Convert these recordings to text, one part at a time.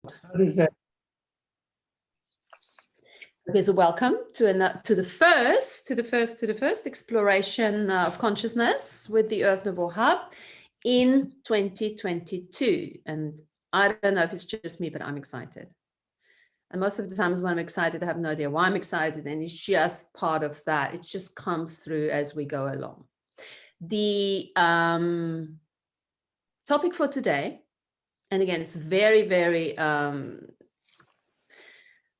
How does that? Okay, so welcome to the first exploration of consciousness with the Earth Nouveau Hub in 2022. And I don't know if it's just me, but I'm excited. And most of the times when I'm excited, I have no idea why I'm excited, and it's just part of that. It just comes through as we go along. The topic for today, and again, it's very, very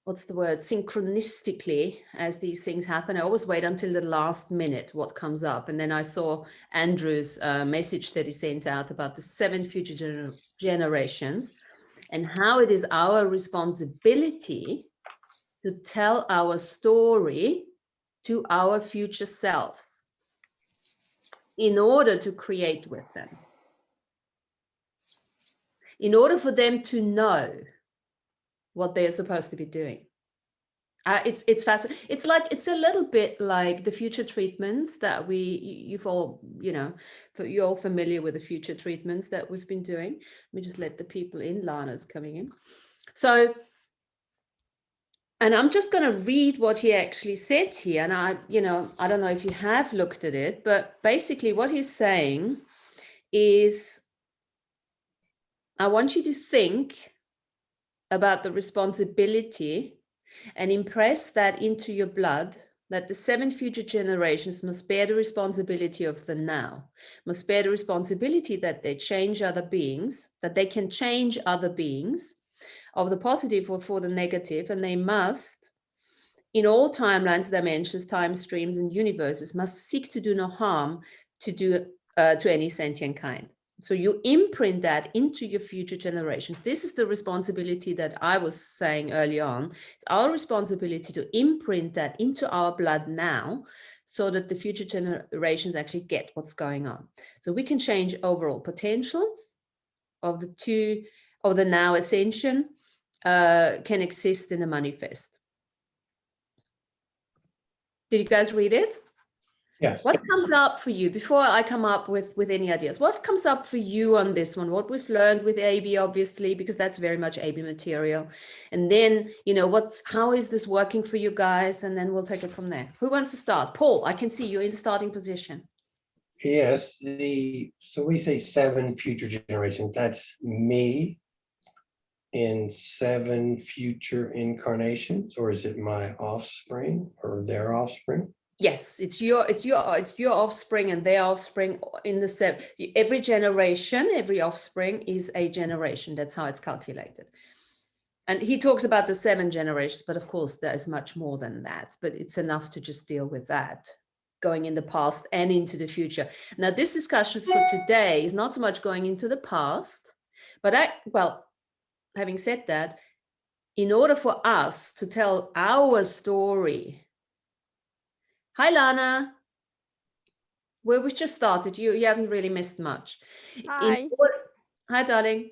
what's the word, synchronistically, as these things happen. I always wait until the last minute what comes up. And then I saw Andrew's message that he sent out about the 7 future generations and how it is our responsibility to tell our story to our future selves in order to create with them, in order for them to know what they're supposed to be doing. It's fascinating. It's a little bit like the future treatments that you've all, you're all familiar with the future treatments that we've been doing. Let me just let the people in. Lana's coming in. So, and I'm just going to read what he actually said here. And I don't know if you have looked at it, but basically what he's saying is, I want you to think about the responsibility and impress that into your blood, that the 7 future generations must bear the responsibility of the now, must bear the responsibility that they change other beings, that they can change other beings of the positive or for the negative, and they must, in all timelines, dimensions, time streams, and universes, must seek to do no harm to any sentient kind. So you imprint that into your future generations. This is the responsibility that I was saying early on. It's our responsibility to imprint that into our blood now, so that the future generations actually get what's going on. So we can change overall potentials of the now ascension can exist in a manifest. Did you guys read it? Yes. What comes up for you, before I come up with any ideas, what comes up for you on this one? What we've learned with AB, obviously, because that's very much AB material. And then, how is this working for you guys? And then we'll take it from there. Who wants to start? Paul, I can see you in the starting position. Yes. So we say 7 future generations. That's me in 7 future incarnations, or is it my offspring or their offspring? Yes, it's your offspring and their offspring in the 7. Every generation, every offspring is a generation. That's how it's calculated. And he talks about the 7 generations, but of course there is much more than that. But it's enough to just deal with that, going in the past and into the future. Now, this discussion for today is not so much going into the past, but having said that, in order for us to tell our story. Hi, Lana. Well, we just started. You haven't really missed much. Hi. Hi, darling.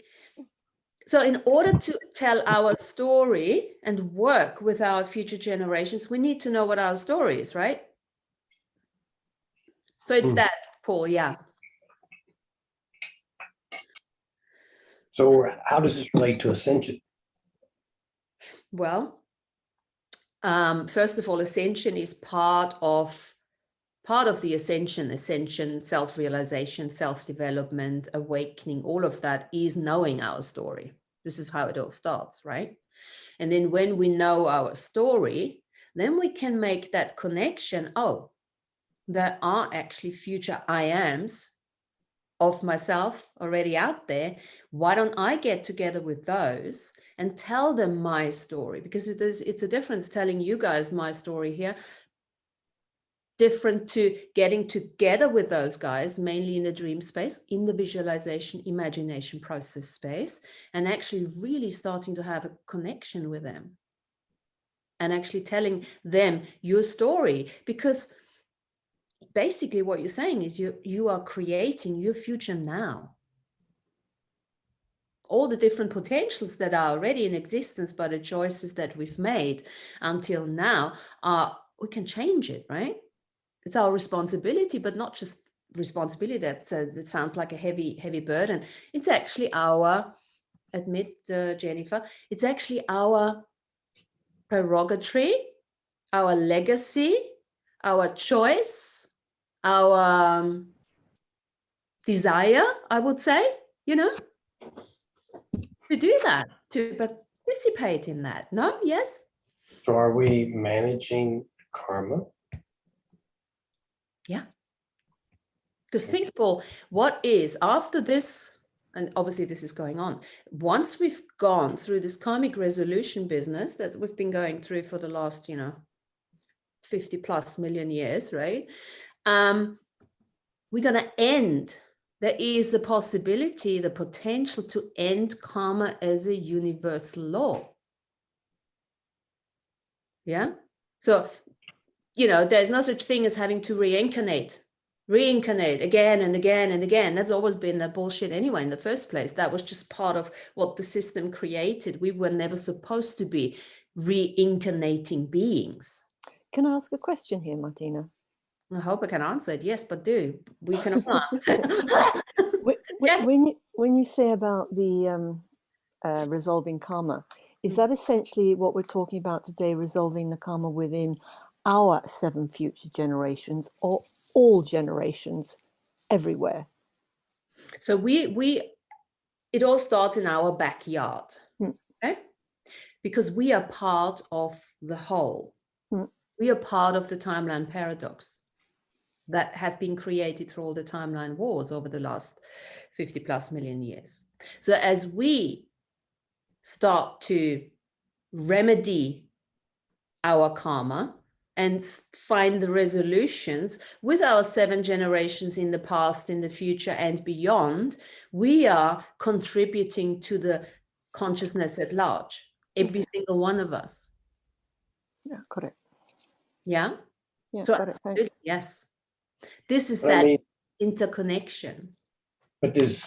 So in order to tell our story and work with our future generations, we need to know what our story is, right? So it's that, Paul, yeah. So how does this relate to ascension? Well, first of all, ascension is part of the ascension, self-realization, self-development, awakening, all of that is knowing our story. This is how it all starts, right? And then when we know our story, then we can make that connection. Oh, there are actually future I ams of myself already out there. Why don't I get together with those and tell them my story? Because it's a difference telling you guys my story here, different to getting together with those guys, mainly in the dream space, in the visualization, imagination process space, and actually really starting to have a connection with them and actually telling them your story. Because basically what you're saying is you are creating your future now. All the different potentials that are already in existence by the choices that we've made until now we can change it, right? It's our responsibility, but not just responsibility. It sounds like a heavy burden. It's actually our admit, Jennifer, it's actually our prerogative, our legacy, our choice, our desire, I would say, you know, to do that, to participate in that. No? Yes? So are we managing karma? Yeah. Because think, Paul, what is after this, and obviously this is going on, once we've gone through this karmic resolution business that we've been going through for the last, 50 plus million years, right? We're going to end. There is the possibility, the potential to end karma as a universal law. Yeah. So, there's no such thing as having to reincarnate again and again and again. That's always been a bullshit anyway in the first place. That was just part of what the system created. We were never supposed to be reincarnating beings. Can I ask a question here, Martina? I hope I can answer it. Yes, but we can answer. Yes. When you say about the resolving karma, is that essentially what we're talking about today, resolving the karma within our 7 future generations or all generations everywhere? So it all starts in our backyard, okay? Because we are part of the whole. We are part of the timeline paradox that have been created through all the timeline wars over the last 50 plus million years. So as we start to remedy our karma and find the resolutions with our 7 generations in the past, in the future, and beyond, we are contributing to the consciousness at large, every single one of us. Yeah, correct. Yeah? Yeah, So got it. Thanks. yes. This is But I that mean, interconnection. but this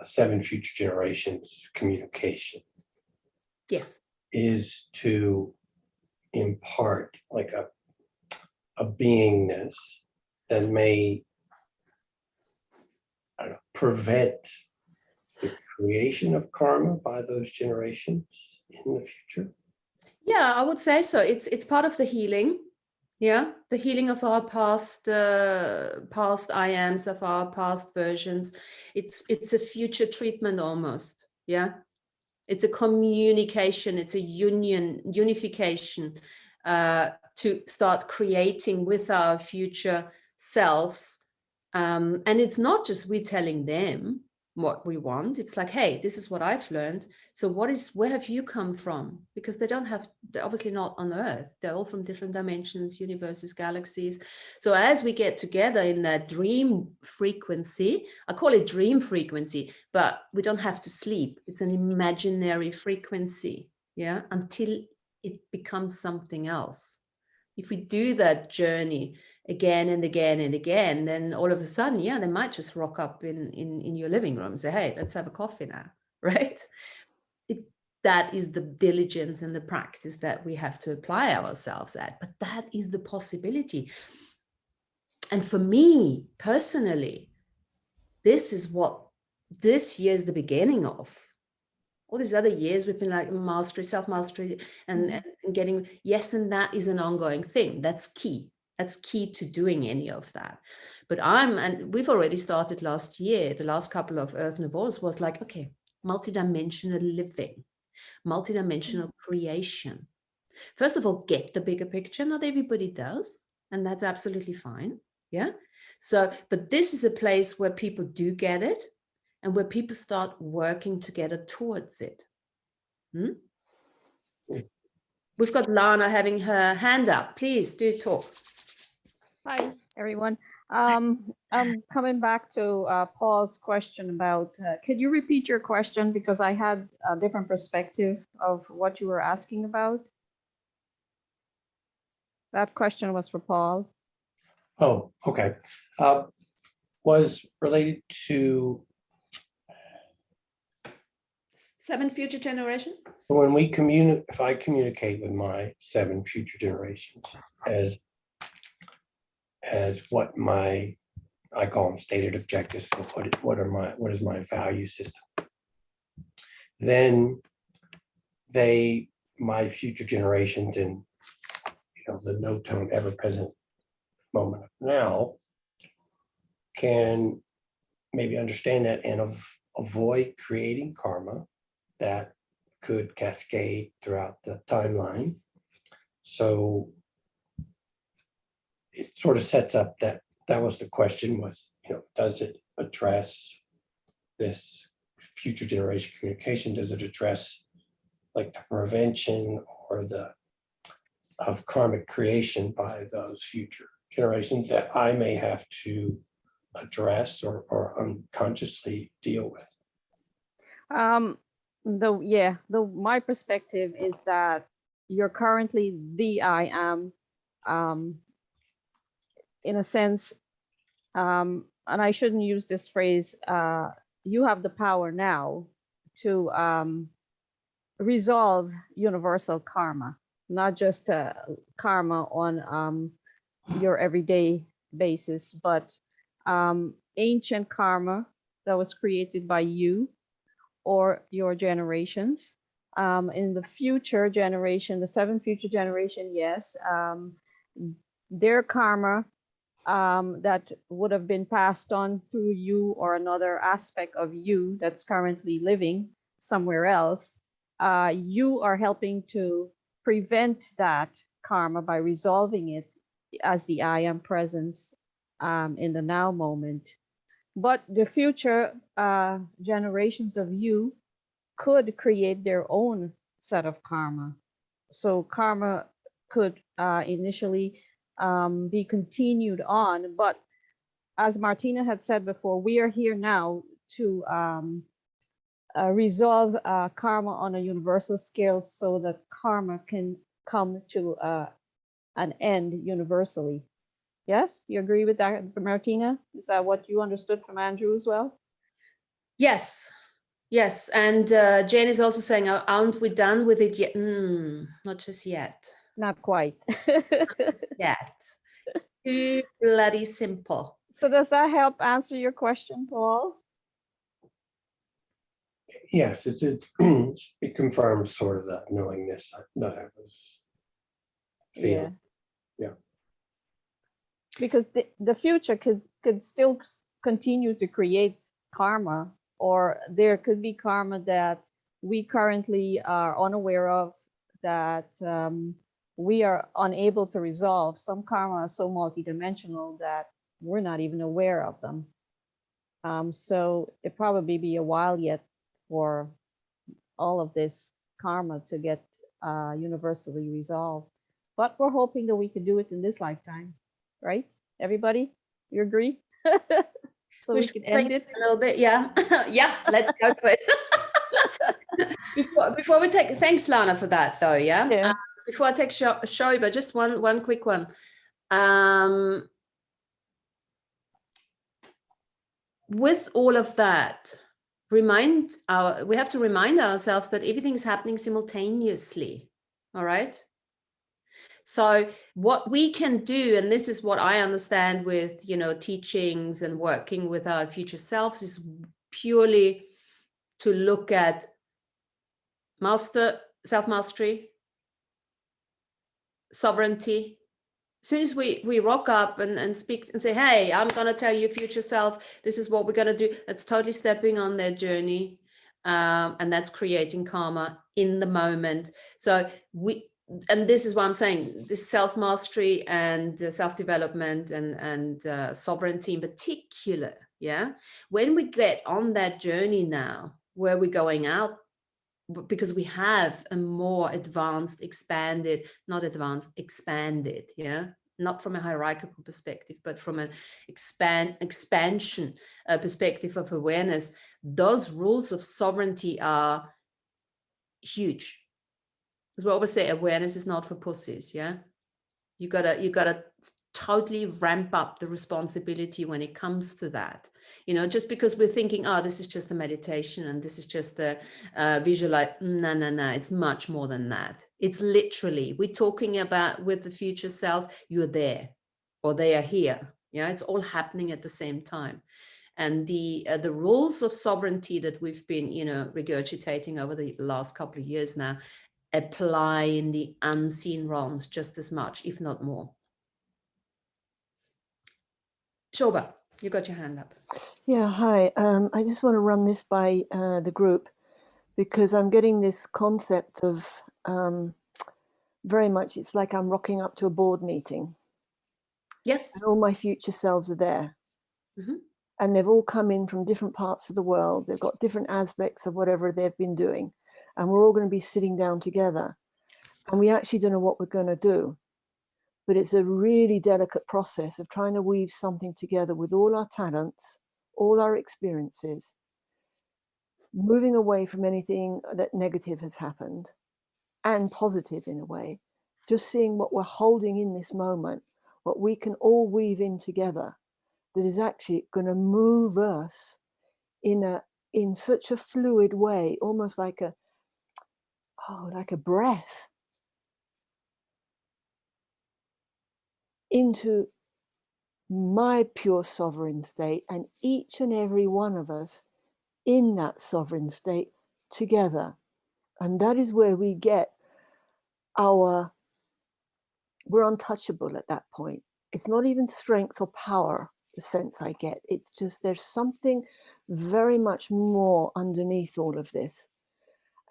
7 future generations communication Yes. is to impart like a beingness that may, I don't know, prevent the creation of karma by those generations in the future. Yeah, I would say so. It's part of the healing. Yeah, the healing of our past I ams, of our past versions. It's a future treatment almost. Yeah, it's a communication. It's a unification to start creating with our future selves. And it's not just we telling them what we want. It's like, hey, this is what I've learned. So where have you come from? Because they're obviously not on Earth. They're all from different dimensions, universes, galaxies. So as we get together in that dream frequency, I call it dream frequency, but we don't have to sleep. It's an imaginary frequency, yeah, until it becomes something else. If we do that journey again and again and again, then all of a sudden, yeah, they might just rock up in your living room and say, hey, let's have a coffee now, right? That is the diligence and the practice that we have to apply ourselves at. But that is the possibility. And for me personally, this is what this year is the beginning of. All these other years we've been like mastery, self-mastery, and getting, yes, and that is an ongoing thing. That's key. That's key to doing any of that. But and we've already started last year. The last couple of Earth Nouveaux was like, okay, multidimensional living, multidimensional creation. First of all, get the bigger picture. Not everybody does, and that's absolutely fine. Yeah. So, but this is a place where people do get it, and where people start working together towards it. We've got Lana having her hand up. Please do talk. Hi, everyone. I'm coming back to Paul's question about, could you repeat your question? Because I had a different perspective of what you were asking about. That question was for Paul. Oh, okay. Was related to 7 future generation. when we if I communicate with my 7 future generations as what I call them stated objectives, what is my value system, then my future generations in, the no tone ever present moment of now can maybe understand that and avoid creating karma that could cascade throughout the timeline. So it sort of sets up that was the question was, does it address this future generation communication? Does it address like the prevention or of karmic creation by those future generations that I may have to address or unconsciously deal with? My perspective is that you're currently the I am, in a sense, and I shouldn't use this phrase, you have the power now to resolve universal karma, not just karma on your everyday basis, but ancient karma that was created by you or your generations. In the future generation, the 7 future generation, yes, their karma that would have been passed on through you or another aspect of you that's currently living somewhere else, you are helping to prevent that karma by resolving it as the I am presence in the now moment. But the future generations of you could create their own set of karma. So karma could initially be continued on. But as Martina had said before, we are here now to resolve karma on a universal scale so that karma can come to an end universally. Yes, you agree with that, Martina? Is that what you understood from Andrew as well? Yes. Yes. And Jane is also saying, aren't we done with it yet? Not just yet. Not quite. Yet. It's too bloody simple. So does that help answer your question, Paul? Yes, it confirms sort of that knowingness that I was feeling. Yeah. Because the future could still continue to create karma, or there could be karma that we currently are unaware of, that we are unable to resolve. Some karma are so multidimensional that we're not even aware of them. So it probably be a while yet for all of this karma to get universally resolved. But we're hoping that we could do it in this lifetime, right? Everybody, you agree? So we can end it a little bit. Yeah. Yeah, let's go for it. Before we take, thanks Lana for that though. Yeah. Before I take Shoba, just one quick one. With all of that, we have to remind ourselves that everything is happening simultaneously. All right. So what we can do, and this is what I understand with, teachings and working with our future selves, is purely to look at self-mastery, sovereignty. As soon as we rock up and speak and say, hey, I'm going to tell you future self, this is what we're going to do. That's totally stepping on their journey. And that's creating karma in the moment. So and this is what I'm saying, this self-mastery and self-development and sovereignty in particular, yeah? When we get on that journey now, where we're going out, because we have a more expanded, yeah? Not from a hierarchical perspective, but from an expansion perspective of awareness, those rules of sovereignty are huge. Because we always say awareness is not for pussies, yeah? You gotta totally ramp up the responsibility when it comes to that. Just because we're thinking, oh, this is just a meditation and this is just a visualize. No, it's much more than that. It's literally, we're talking about with the future self, you're there or they are here. Yeah, it's all happening at the same time. And the rules of sovereignty that we've been, regurgitating over the last couple of years now apply in the unseen realms just as much, if not more. Shoba, you got your hand up. Yeah, hi. I just want to run this by the group, because I'm getting this concept of very much, it's like I'm rocking up to a board meeting. Yes. And all my future selves are there. Mm-hmm. And they've all come in from different parts of the world. They've got different aspects of whatever they've been doing. And we're all going to be sitting down together. And we actually don't know what we're going to do. But it's a really delicate process of trying to weave something together with all our talents, all our experiences, moving away from anything that negative has happened and positive in a way, just seeing what we're holding in this moment, what we can all weave in together that is actually going to move us in such a fluid way, almost like a breath into my pure sovereign state, and each and every one of us in that sovereign state together. And that is where we get we're untouchable at that point. It's not even strength or power, the sense I get. It's just there's something very much more underneath all of this.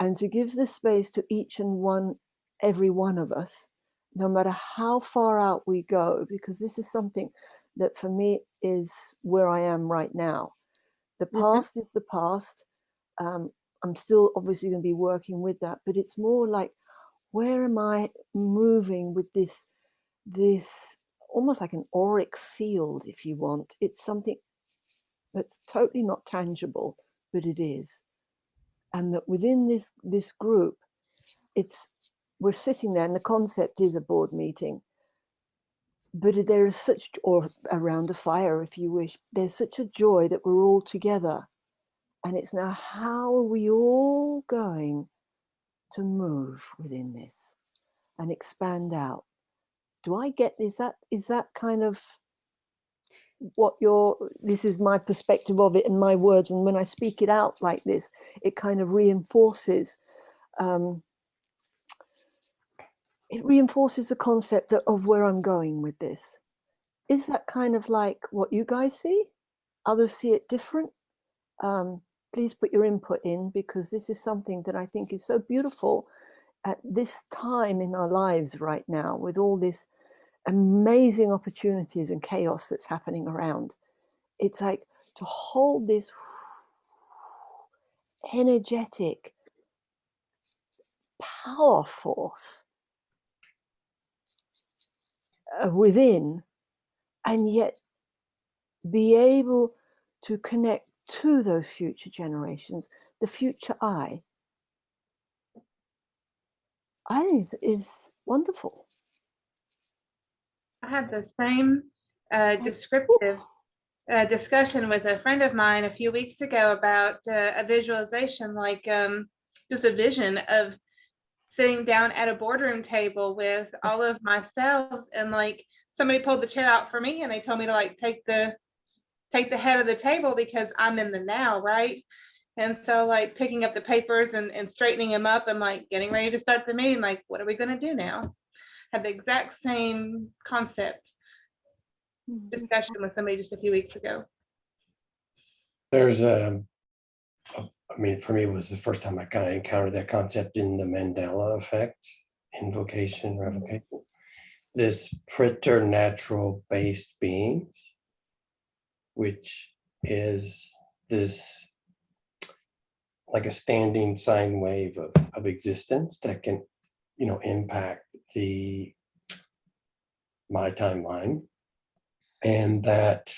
And to give the space to each and every one of us, no matter how far out we go, because this is something that for me is where I am right now. The past is the past. I'm still obviously going to be working with that, but it's more like, where am I moving with this almost like an auric field, if you want. It's something that's totally not tangible, but it is. And that within this group, we're sitting there, and the concept is a board meeting. But there is such, or around a fire, if you wish, there's such a joy that we're all together. And it's now, how are we all going to move within this and expand out? Do I get, is that kind of what this is my perspective of it and my words, and when I speak it out like this, it kind of reinforces the concept of where I'm going with this. Is that kind of like what you guys see? Others see it different? Please put your input in, because this is something that I think is so beautiful at this time in our lives right now, with all this amazing opportunities and chaos that's happening around. It's like to hold this energetic power force within, and yet be able to connect to those future generations, the future I think is wonderful. I had the same descriptive discussion with a friend of mine a few weeks ago about a visualization, like just a vision of sitting down at a boardroom table with all of myself, and like somebody pulled the chair out for me, and they told me to like take the head of the table, because I'm in the now, right? And so like picking up the papers and straightening them up and like getting ready to start the meeting, like, what are we going to do now? Had the exact same concept discussion with somebody just a few weeks ago. There's I mean, for me, it was the first time I kind of encountered that concept in the Mandela effect, invocation, revocation. This preternatural based beings, which is this like a standing sine wave of existence that can, impact my timeline, and that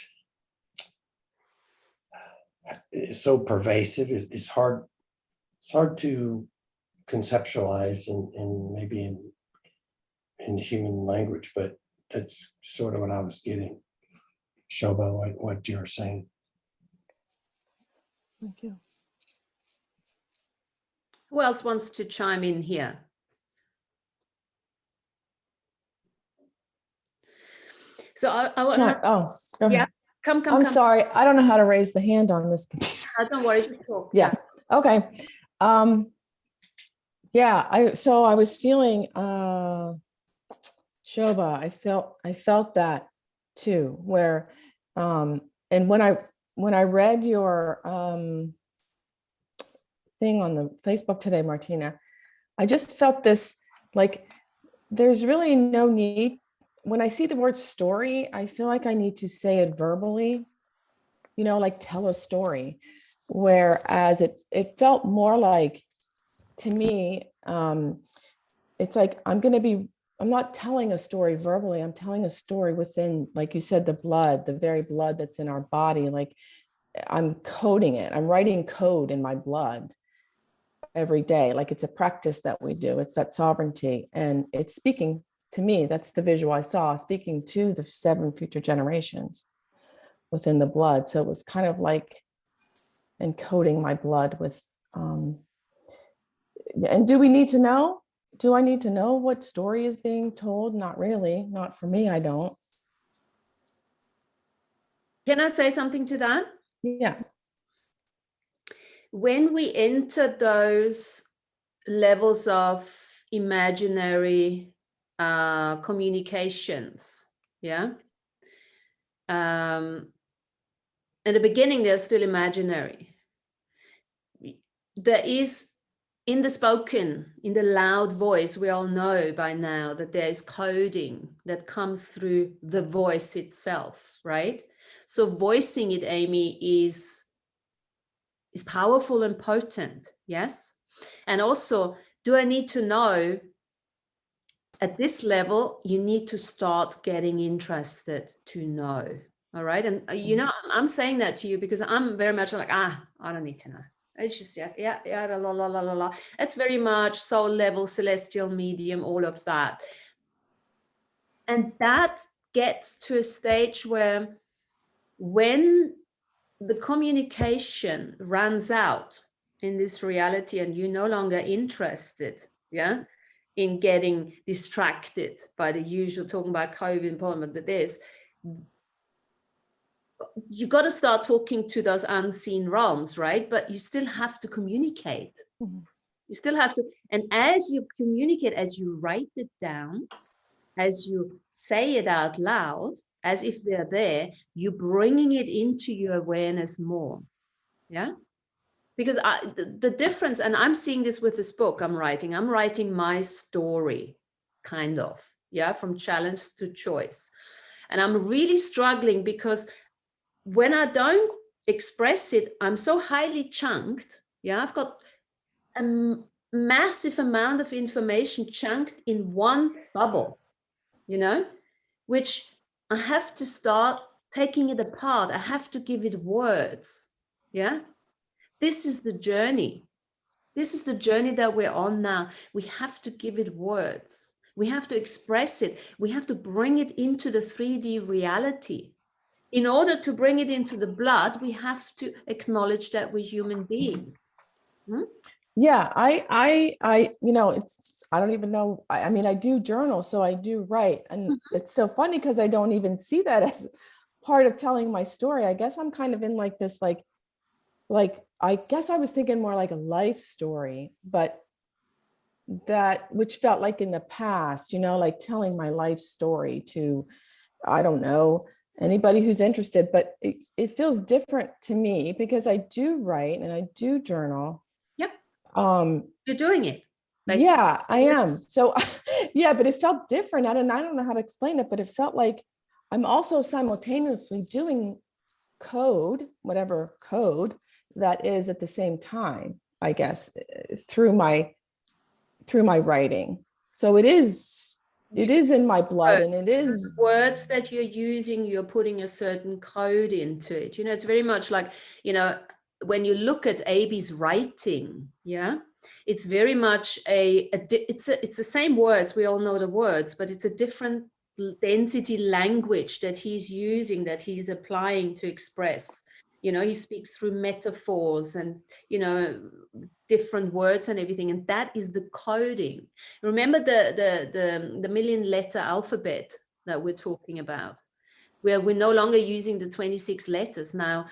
is so pervasive. It's hard to conceptualize in maybe in human language, but that's sort of what I was getting. Shoba, what you're saying. Thank you. Who else wants to chime in here? So I want Sure. Oh, go Yeah. ahead. Come. I'm sorry. I don't know how to raise the hand on this computer. Don't worry. Just talk. Yeah. Okay. Yeah. I was feeling, Shobha, I felt that too, where, and when I read your, thing on the Facebook today, Martina, I just felt this, like, there's really no need. When I see the word story, I feel like I need to say it verbally, you know, like tell a story. Whereas it felt more like, to me, it's like I'm not telling a story verbally. I'm telling a story within, like you said, the blood, the very blood that's in our body. Like I'm coding it. I'm writing code in my blood every day. Like it's a practice that we do. It's that sovereignty. And it's speaking to me. That's the visual I saw, speaking to the 7 future generations within the blood. So it was kind of like encoding my blood with, and do we need to know? Do I need to know what story is being told? Not really. Not for me. I don't. Can I say something to that? Yeah. When we enter those levels of imaginary communications, yeah, at the beginning they're still imaginary. There is, in the spoken, in the loud voice, we all know by now that there is coding that comes through the voice itself, right? So voicing it, Amy, is powerful and potent, yes? And also, do I need to know at this level? You need to start getting interested to know, all right? And you know, I'm saying that to you because I'm very much like, I don't need to know. It's just, yeah, la, la, la, la, la. It's very much soul level, celestial medium, all of that. And that gets to a stage where when the communication runs out in this reality and you're no longer interested, yeah, in getting distracted by the usual talking about COVID and problem that this, you got to start talking to those unseen realms, right? But you still have to communicate. Mhm. You still have to, and as you communicate, as you write it down, as you say it out loud, as if they're there, you're bringing it into your awareness more. Yeah. Because the difference, and I'm seeing this with this book I'm writing my story, kind of, yeah, from challenge to choice. And I'm really struggling because when I don't express it, I'm so highly chunked. Yeah, I've got a massive amount of information chunked in one bubble, you know, which I have to start taking it apart. I have to give it words. Yeah. This is the journey. This is the journey that we're on now. We have to give it words. We have to express it. We have to bring it into the 3D reality. In order to bring it into the blood, we have to acknowledge that we're human beings. Yeah. You know, I don't even know. I mean, I do journal, so I do write. And it's so funny because I don't even see that as part of telling my story. I guess I'm kind of in like this, like, I guess I was thinking more like a life story, but that, which felt like in the past, you know, like telling my life story to, I don't know, anybody who's interested, but it feels different to me because I do write and I do journal. Yep. You're doing it. Basically. Yeah, I am. So yeah, but it felt different. I don't know how to explain it, but it felt like I'm also simultaneously doing code, whatever code that is at the same time, I guess, through my writing. So it is in my blood, and it is words that you're using, you're putting a certain code into it. You know, it's very much like, you know, when you look at Abi's writing, yeah, it's very much it's the same words. We all know the words, but it's a different density language that he's using, that he's applying to express. You know, he speaks through metaphors and, you know, different words and everything, and that is the coding. Remember the million letter alphabet that we're talking about? where we're no longer using the 26 letters now.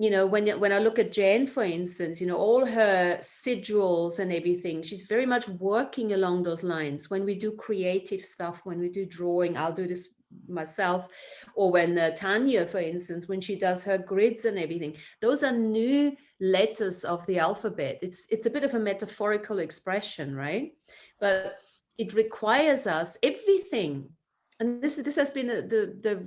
You know, when I look at Jen, for instance, you know, all her sigils and everything, she's very much working along those lines. When we do creative stuff, when we do drawing, I'll do this myself, or when Tanya, for instance, when she does her grids and everything, those are new letters of the alphabet. It's a bit of a metaphorical expression, right? But it requires us everything, and this has been the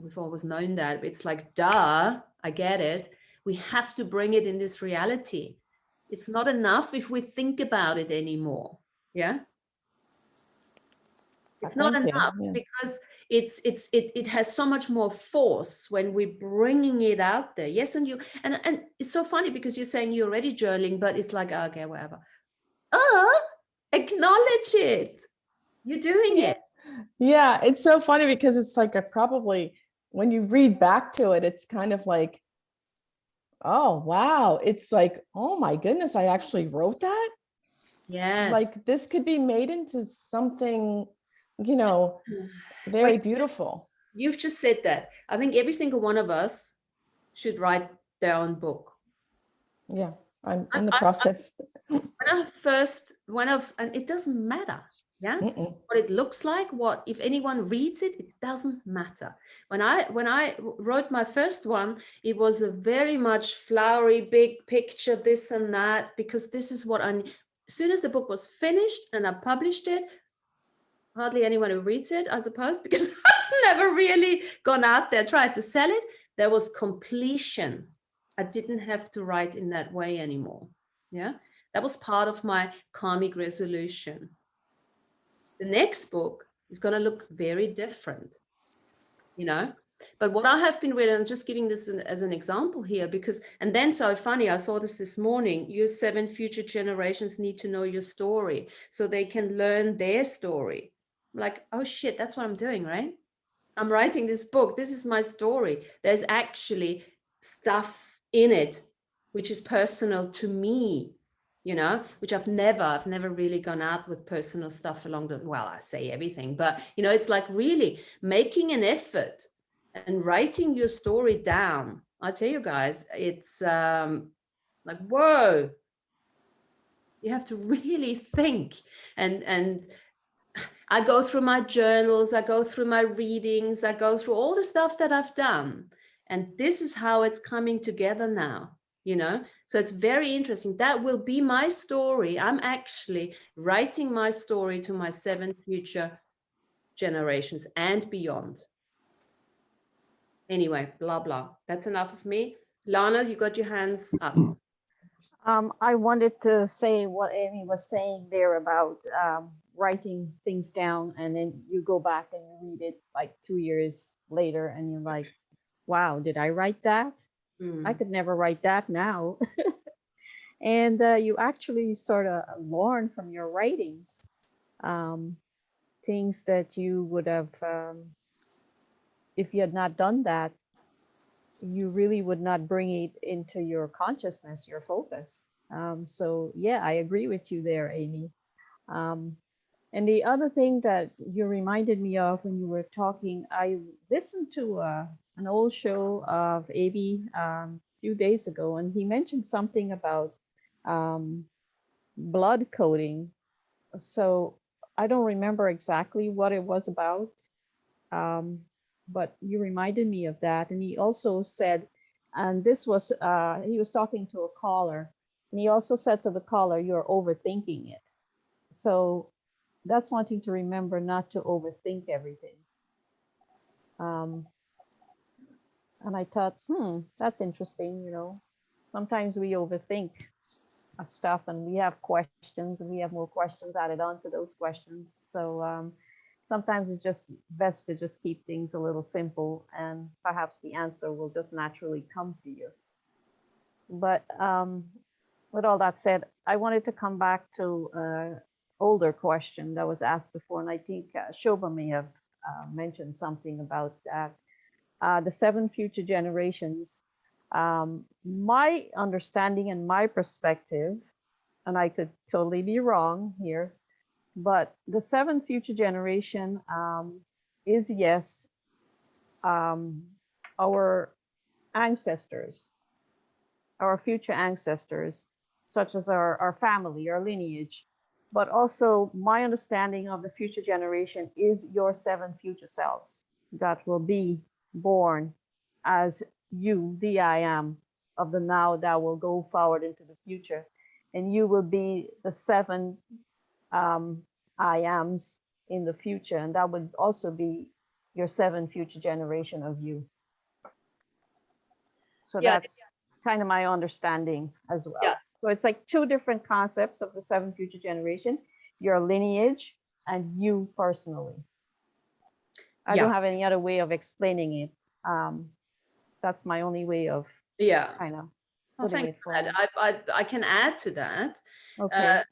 we've always known that. It's like, duh, I get it. We have to bring it in this reality. It's not enough if we think about it anymore. Yeah. It's not Thank you. enough Yeah. because it has so much more force when we're bringing it out there. Yes, and it's so funny because you're saying you're already journaling, but it's like, okay, whatever. Acknowledge it. You're doing it. Yeah, it's so funny because it's like probably when you read back to it, it's kind of like, oh, wow. It's like, oh my goodness, I actually wrote that. Yes. Like this could be made into something, you know, very beautiful. You've just said that. I think every single one of us should write their own book. Yeah, I'm in the process. And it doesn't matter, yeah, what it looks like, what if anyone reads it, it doesn't matter. When I wrote my first one, it was a very much flowery, big picture, this and that, because this is what as soon as the book was finished and I published it, hardly anyone who reads it, I suppose, because I've never really gone out there, tried to sell it. There was completion. I didn't have to write in that way anymore. Yeah, that was part of my karmic resolution. The next book is going to look very different, you know. But what I have been reading, I'm just giving this as an example here, because, and then so funny, I saw this morning, your 7 future generations need to know your story so they can learn their story. I'm like, oh shit, that's what I'm doing, right? I'm writing this book. This is my story. There's actually stuff in it which is personal to me, you know, which I've never really gone out with personal stuff along the, well, I say everything, but you know, it's like really making an effort and writing your story down. I tell you guys, it's like, whoa, you have to really think. And I go through my journals, I go through my readings, I go through all the stuff that I've done. And this is how it's coming together now, you know? So it's very interesting. That will be my story. I'm actually writing my story to my 7 future generations and beyond. Anyway, blah, blah. That's enough of me. Lana, you got your hands up. I wanted to say what Amy was saying there about writing things down, and then you go back and you read it like 2 years later and you're like, wow, did I write that? I could never write that now. And you actually sort of learn from your writings things that you would have, if you had not done that, you really would not bring it into your consciousness, your focus. So yeah, I agree with you there, Amy. And the other thing that you reminded me of when you were talking, I listened to an old show of Avi a few days ago, and he mentioned something about blood coding. So I don't remember exactly what it was about, but you reminded me of that. And he also said, and this was, he was talking to a caller, and he also said to the caller, you're overthinking it. So that's wanting to remember not to overthink everything. And I thought, that's interesting, you know. Sometimes we overthink stuff and we have questions and we have more questions added on to those questions. So sometimes it's just best to just keep things a little simple, and perhaps the answer will just naturally come to you. But with all that said, I wanted to come back to an older question that was asked before, and I think Shobha may have mentioned something about that. The 7 future generations. My understanding and my perspective, and I could totally be wrong here, but the 7 future generation is, yes, our ancestors, our future ancestors, such as our family, our lineage. But also my understanding of the future generation is your 7 future selves that will be born as you, the I am of the now, that will go forward into the future. And you will be the 7 I ams in the future. And that would also be your 7 future generation of you. So Yeah. that's kind of my understanding as well. Yeah. So it's like 2 different concepts of the 7 future generation, your lineage and you personally. I don't have any other way of explaining it. That's my only way of kind of putting it forward. I can add to that. Okay.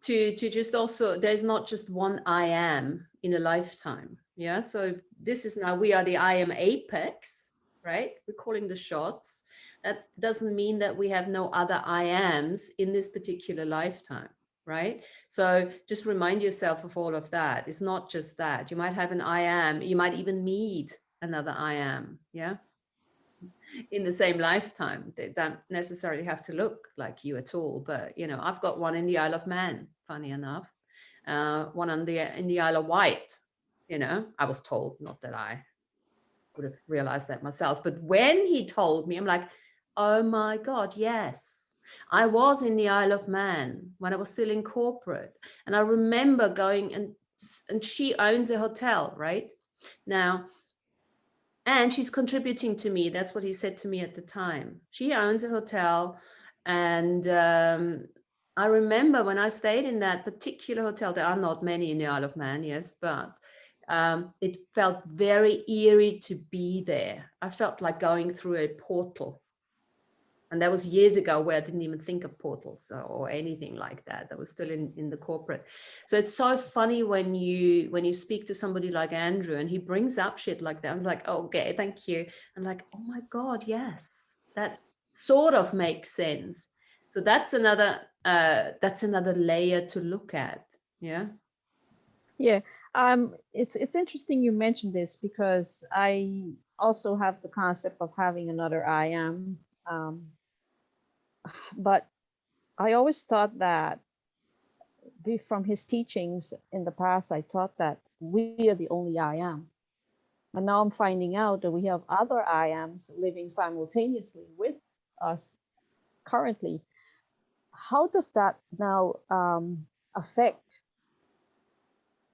To just also, there's not just one I am in a lifetime. Yeah. So this is now, we are the I am apex, right? We're calling the shots. That doesn't mean that we have no other I ams in this particular lifetime, right? So just remind yourself of all of that. It's not just that. You might have an I am, you might even meet another I am, yeah, in the same lifetime. They don't necessarily have to look like you at all, but you know, I've got one in the Isle of Man, funny enough, one in the Isle of Wight. You know, I was told, not that I would have realized that myself, but when he told me, I'm like, oh my God, yes. I was in the Isle of Man when I was still in corporate, and I remember going, and she owns a hotel right now, and she's contributing to me. That's what he said to me at the time. She owns a hotel. And I remember when I stayed in that particular hotel, there are not many in the Isle of Man, yes, but it felt very eerie to be there. I felt like going through a portal. And that was years ago, where I didn't even think of portals or anything like that. That was still in the corporate. So it's so funny when you speak to somebody like Andrew and he brings up shit like that. I'm like, oh, okay, thank you. I'm like, oh my God, yes, that sort of makes sense. So that's another layer to look at. Yeah. Yeah. It's interesting you mentioned this, because I also have the concept of having another I am. But I always thought that from his teachings in the past, I thought that we are the only I am. And now I'm finding out that we have other I ams living simultaneously with us currently. How does that now affect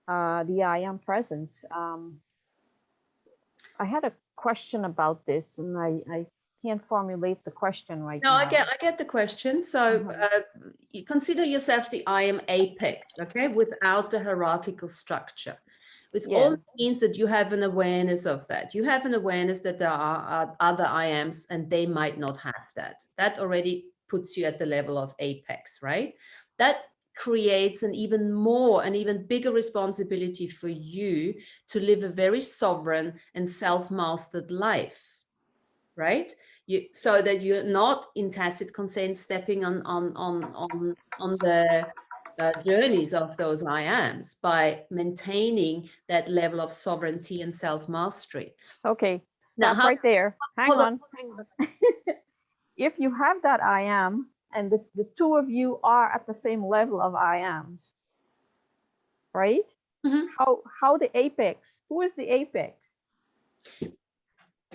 the I am presence? I had a question about this, and I can't formulate the question right now. No, I get the question. So you consider yourself the I am apex, okay, without the hierarchical structure. Which all means that you have an awareness of that. You have an awareness that there are other I ams and they might not have that. That already puts you at the level of apex, right? That creates an even bigger responsibility for you to live a very sovereign and self-mastered life, right? So that you're not in tacit consent stepping on the journeys of those I ams by maintaining that level of sovereignty and self-mastery. Okay, stop right there. Hang on. If you have that I am, and the 2 of you are at the same level of I ams, right? Mm-hmm. How the apex? Who is the apex?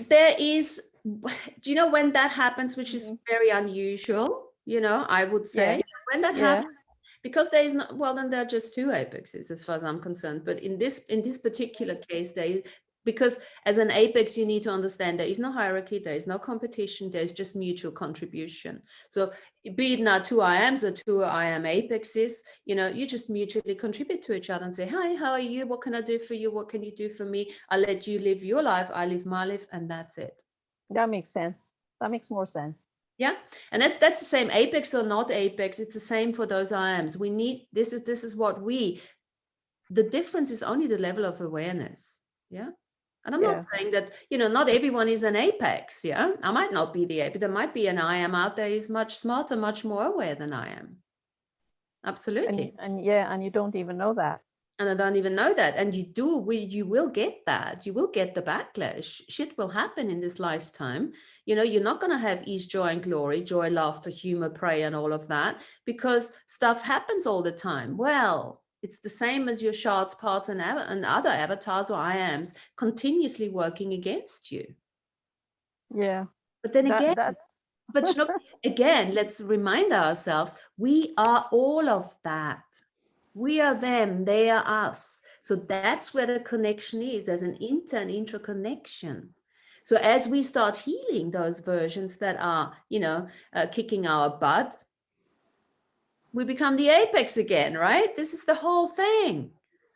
There is, do you know when that happens, which is very unusual, you know, I would say, when that happens, because there is not, well, then there are just 2 apexes as far as I'm concerned. But in this particular case, because as an apex, you need to understand there is no hierarchy, there is no competition, there's just mutual contribution. So be it now 2 I ams or 2 I am apexes, you know, you just mutually contribute to each other and say, hi, how are you? What can I do for you? What can you do for me? I'll let you live your life, I live my life, and that's it. That makes sense. That makes more sense. Yeah, and that's the same, apex or not apex. It's the same for those I ams. We need, this is what the difference is only the level of awareness. Yeah. And I'm not saying that, you know, not everyone is an apex. Yeah, I might not be the apex. There might be an I am out there who's much smarter, much more aware than I am. Absolutely. And you don't even know that. And I don't even know that. And you will get that. You will get the backlash. Shit will happen in this lifetime. You know, you're not going to have ease, joy, and glory, joy, laughter, humor, prayer, and all of that, because stuff happens all the time. Well, it's the same as your shards, parts, and other avatars or I ams continuously working against you. Yeah. But then again, That's but you know, again, let's remind ourselves, we are all of that. We are them, they are us. So that's where the connection is. There's an interconnection. So as we start healing those versions that are, you know, kicking our butt, we become the apex again, right? This is the whole thing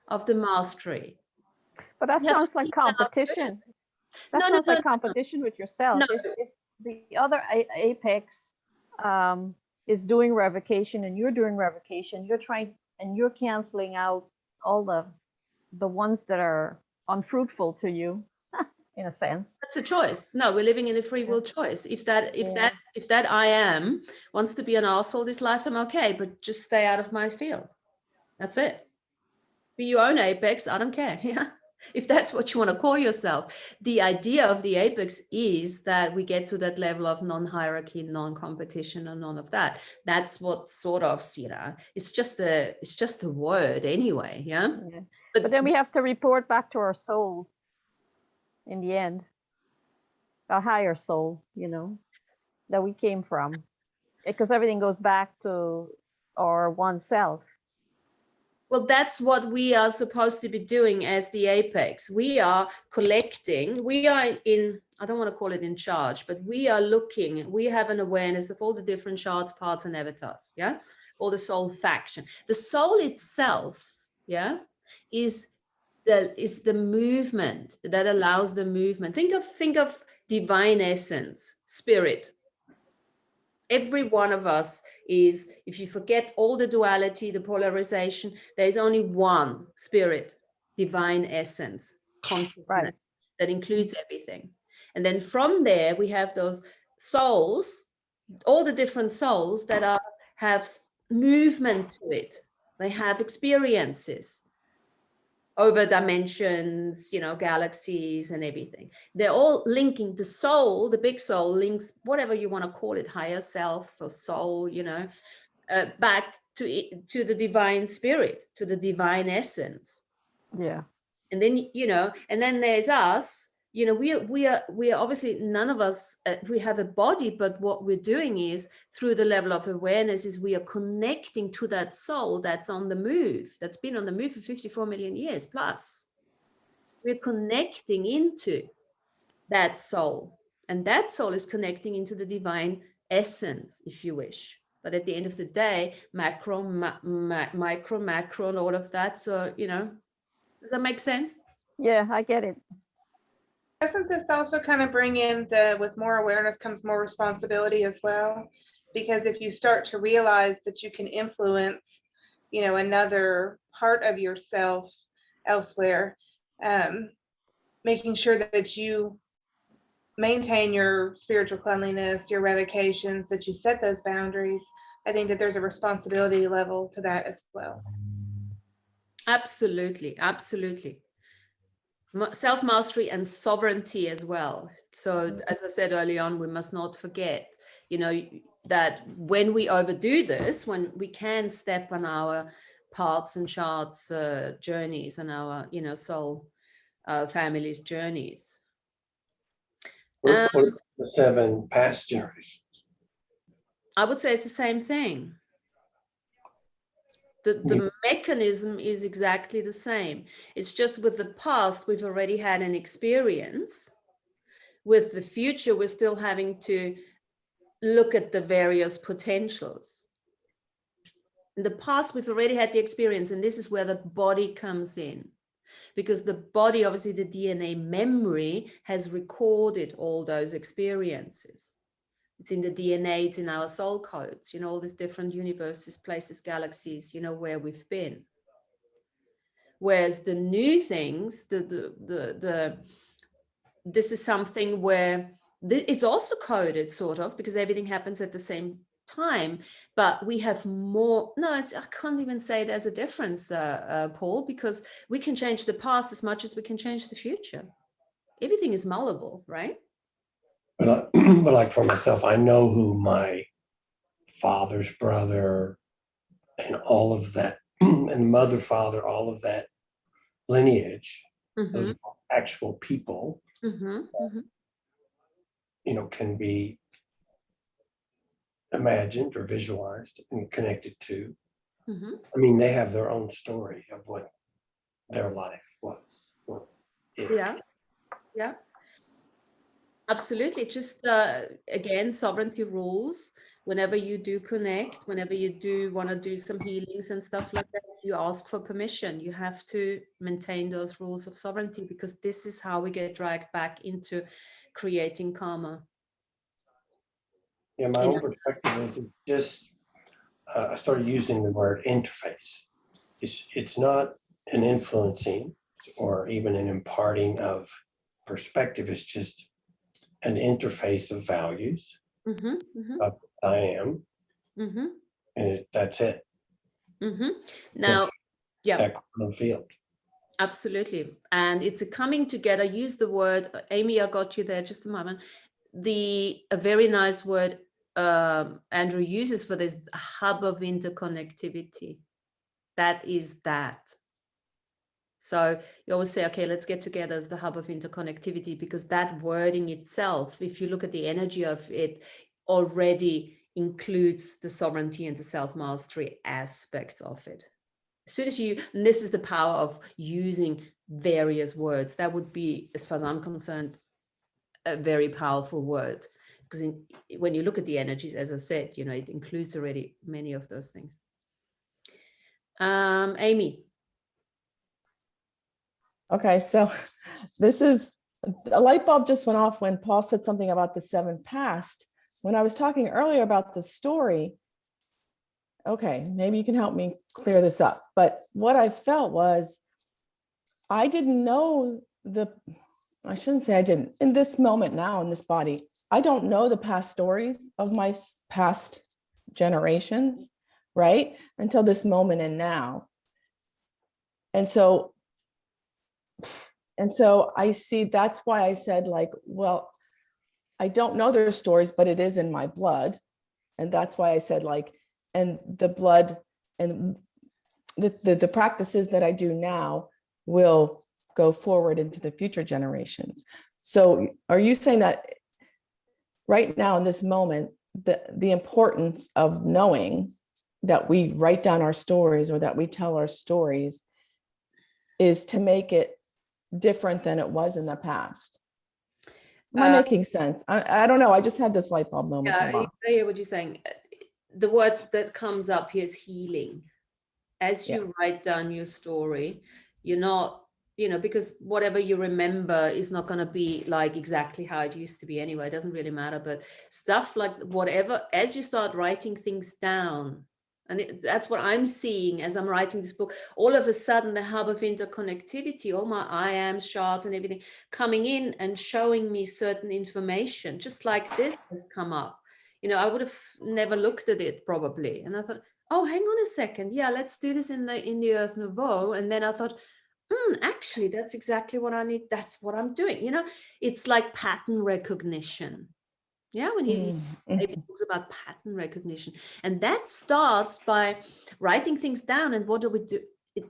of the mastery. But that We have to sounds like heal our competition. That No, no, sounds no, like no, no. competition with yourself. No. If the other apex is doing revocation and you're doing revocation, you're trying and you're canceling out all the ones that are unfruitful to you, in a sense. That's a choice. No, we're living in a free will choice. If that I am wants to be an arsehole this lifetime, okay, but just stay out of my field. That's it. Be your own apex. I don't care. Yeah. If that's what you want to call yourself. The idea of the apex is that we get to that level of non-hierarchy, non-competition, and none of that. That's what sort of, you know, it's just a word anyway. Yeah. Yeah. But then we have to report back to our soul in the end, our higher soul, you know, that we came from, because everything goes back to our one self. Well, that's what we are supposed to be doing as the apex. We are collecting, we are in, I don't want to call it in charge, but we are looking, we have an awareness of all the different shards, parts, and avatars, yeah? All the soul faction. The soul itself, yeah, is the movement that allows the movement. Think of divine essence, spirit. Every one of us is, if you forget all the duality, the polarization, there's only one spirit, divine essence, consciousness, Right. that includes everything. And then from there, we have those souls, all the different souls that have movement to it. They have experiences over dimensions, you know, galaxies and everything. They're all linking the soul, the big soul links, whatever you want to call it, higher self or soul, you know, back to the divine spirit, to the divine essence. Yeah. And then, you know, and then there's us, you know, we are obviously, none of us, we have a body, but what we're doing is, through the level of awareness, is we are connecting to that soul that's on the move, that's been on the move for 54 million years plus. We're connecting into that soul, and that soul is connecting into the divine essence, if you wish. But at the end of the day, micro, micro, macro, and all of that. So, you know, does that make sense? Yeah, I get it. Doesn't this also kind of bring in with more awareness comes more responsibility as well? Because if you start to realize that you can influence, you know, another part of yourself elsewhere, making sure that you maintain your spiritual cleanliness, your revocations, that you set those boundaries, I think that there's a responsibility level to that as well. Absolutely, absolutely. Self-mastery and sovereignty as well. So as I said early on, we must not forget, you know, that when we overdo this, when we can step on our parts and shards journeys and our, you know, soul families journeys. What are the 7 past generations? I would say it's the same thing. The mechanism is exactly the same. It's just with the past, we've already had an experience. With the future, we're still having to look at the various potentials. In the past, we've already had the experience, and this is where the body comes in. Because the body, obviously the DNA memory, has recorded all those experiences. It's in the DNA, it's in our soul codes, you know, all these different universes, places, galaxies, you know, where we've been. Whereas the new things, this is something where it's also coded, sort of, because everything happens at the same time, but we have more. No, I can't even say there's a difference, Paul, because we can change the past as much as we can change the future. Everything is malleable, right? But like for myself, I know who my father's brother and all of that, and mother, father, all of that lineage, those are actual people, can be imagined or visualized and connected to. I mean, they have their own story of what their life was. Yeah, absolutely. Just again, sovereignty rules. Whenever you do connect, whenever you do want to do some healings and stuff like that, you ask for permission. You have to maintain those rules of sovereignty, because this is how we get dragged back into creating karma. Yeah, my own perspective is just, I started using the word interface. It's not an influencing or even an imparting of perspective. It's just an interface of values of I am, and that's it. Now, yeah, that common field. Absolutely. And it's a coming together. Use the word, Amy, I got you there, just a moment. A very nice word Andrew uses for this, hub of interconnectivity. That is that. So you always say, okay, let's get together as the hub of interconnectivity, because that wording itself, if you look at the energy of it, already includes the sovereignty and the self-mastery aspects of it. As soon as and this is the power of using various words, that would be, as far as I'm concerned, a very powerful word, because when you look at the energies, as I said, it includes already many of those things. Amy. Okay, so this is, a light bulb just went off when Paul said something about the 7 past. When I was talking earlier about the story, okay, maybe you can help me clear this up. But what I felt was, I didn't know I shouldn't say I didn't, in this moment now, in this body, I don't know the past stories of my past generations, right? Until this moment and now. And so I see, that's why I said, like, well, I don't know their stories, but it is in my blood. And that's why I said, like, and the blood and the practices that I do now will go forward into the future generations. So are you saying that right now in this moment, the importance of knowing that we write down our stories, or that we tell our stories, is to make it different than it was in the past? Am I making sense? I don't know. I just had this light bulb moment. Yeah, I hear what you're saying. The word that comes up here is healing. As you write down your story, you're not, because whatever you remember is not going to be like exactly how it used to be anyway. It doesn't really matter. But stuff like whatever, as you start writing things down, and that's what I'm seeing as I'm writing this book, all of a sudden the hub of interconnectivity, all my I am shards and everything coming in and showing me certain information, just like this has come up. I would have never looked at it probably. And I thought, oh, hang on a second. Yeah, let's do this in the Earth Nouveau. And then I thought, actually, that's exactly what I need. That's what I'm doing. It's like pattern recognition. Yeah, when he talks about pattern recognition. And that starts by writing things down. And what do we do?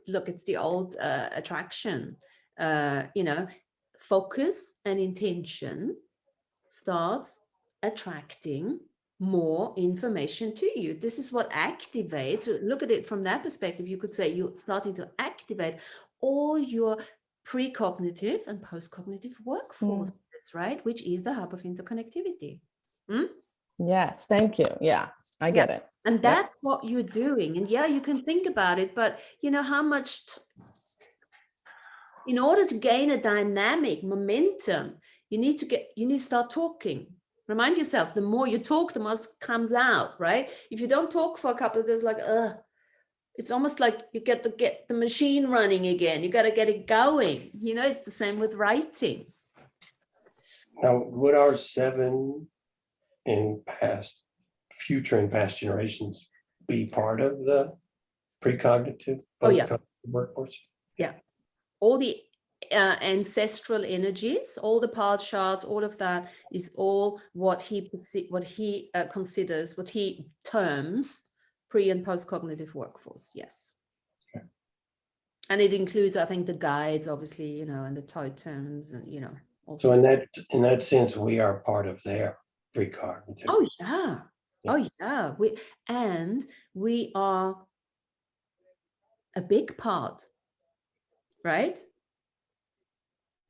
Look, it's the old attraction. Focus and intention starts attracting more information to you. This is what activates. So look at it from that perspective. You could say you're starting to activate all your precognitive and postcognitive workforce, right? Which is the hub of interconnectivity. Yes, thank you. Yeah, I get it. And that's what you're doing. And you can think about it, but how much, in order to gain a dynamic momentum, you need to start talking. Remind yourself, the more you talk, the more comes out, right? If you don't talk for a couple of days, like, it's almost like you get the machine running again. You got to get it going. It's the same with writing. Now, would our 7 in past future and past generations be part of the precognitive Oh, yeah. post-cognitive workforce? Yeah. All the ancestral energies, all the path charts, all of that is all what he considers, what he terms pre and post cognitive workforce. Yes. Okay. And it includes, I think, the guides, obviously, you know, and the totems, and you know. So in that sense, we are part of their precognitive. Oh yeah. Yeah. Oh yeah. We are a big part, right?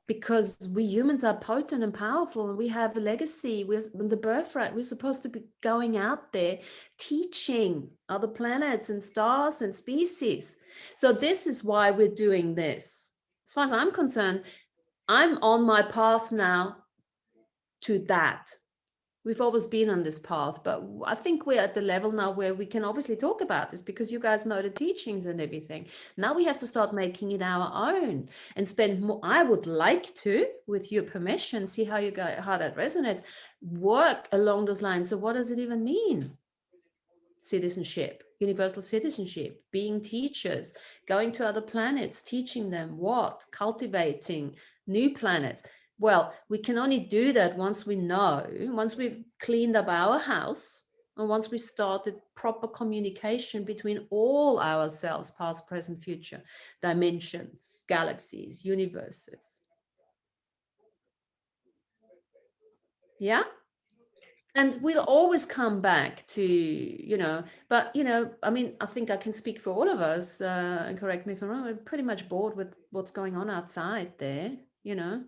Because we humans are potent and powerful, and we have a legacy. We're the birthright. We're supposed to be going out there teaching other planets and stars and species. So this is why we're doing this. As far as I'm concerned, I'm on my path now to that. We've always been on this path, but I think we're at the level now where we can obviously talk about this because you guys know the teachings and everything. Now we have to start making it our own and spend more. I would like to, with your permission, see how how that resonates, work along those lines. So what does it even mean? Citizenship, universal citizenship, being teachers, going to other planets, teaching them what, cultivating new planets. Well, we can only do that once we know, once we've cleaned up our house, and once we started proper communication between all ourselves, past, present, future, dimensions, galaxies, universes. Yeah? And we'll always come back to, you know, but, you know, I mean, I think I can speak for all of us, and correct me if I'm wrong, we're pretty much bored with what's going on outside there, you know,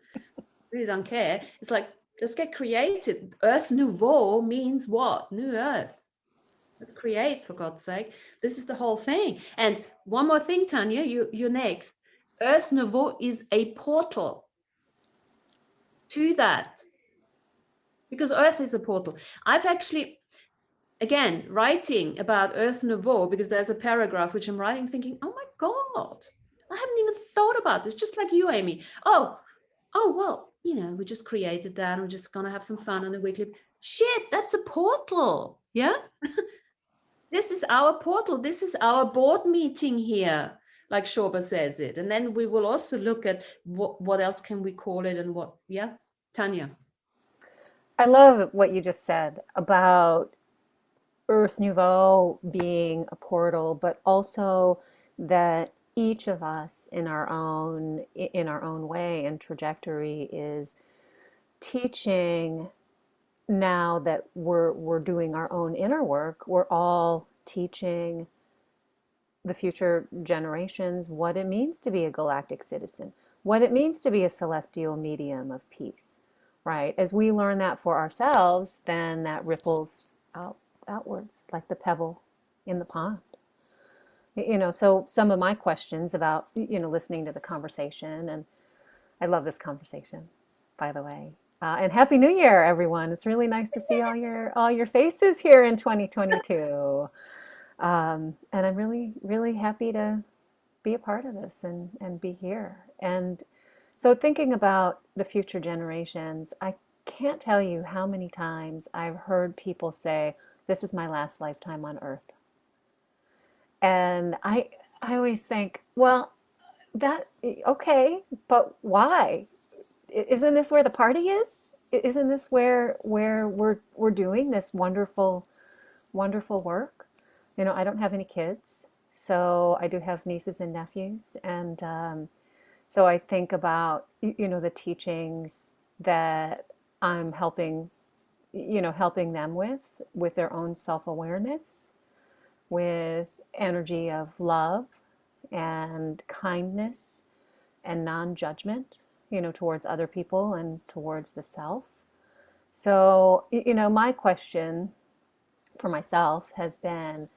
really don't care. It's like, let's get creative. Earth Nouveau means what? New Earth. Let's create, for God's sake. This is the whole thing. And one more thing, Tanya, you're next. Earth Nouveau is a portal to that. Because Earth is a portal. I've actually, again, writing about Earth Nouveau, because there's a paragraph which I'm writing thinking, oh my God, I haven't even thought about this, just like you, Amy. Oh, well, you know, we just created that and we're just going to have some fun on the weekly. Shit, that's a portal. Yeah. This is our portal. This is our board meeting here, like Shoba says it. And then we will also look at what else can we call it and what, yeah, Tanya. I love what you just said about Earth Nouveau being a portal, but also that each of us in our own way and trajectory is teaching. Now that we're doing our own inner work, we're all teaching the future generations what it means to be a galactic citizen, what it means to be a celestial medium of peace. Right? As we learn that for ourselves, then that ripples outwards like the pebble in the pond. You know, so some of my questions about, you know, listening to the conversation, and I love this conversation, by the way. And Happy New Year, everyone! It's really nice to see all your faces here in 2022. And I'm really happy to be a part of this and be here. And so thinking about the future generations, I can't tell you how many times I've heard people say, this is my last lifetime on Earth. And I always think, well, okay, but why? Isn't this where the party is? Isn't this where we're doing this wonderful work? You know, I don't have any kids, so I do have nieces and nephews, and so I think about, you know, the teachings that I'm helping them with their own self-awareness, with energy of love and kindness and non-judgment, you know, towards other people and towards the self. So, you know, my question for myself has been,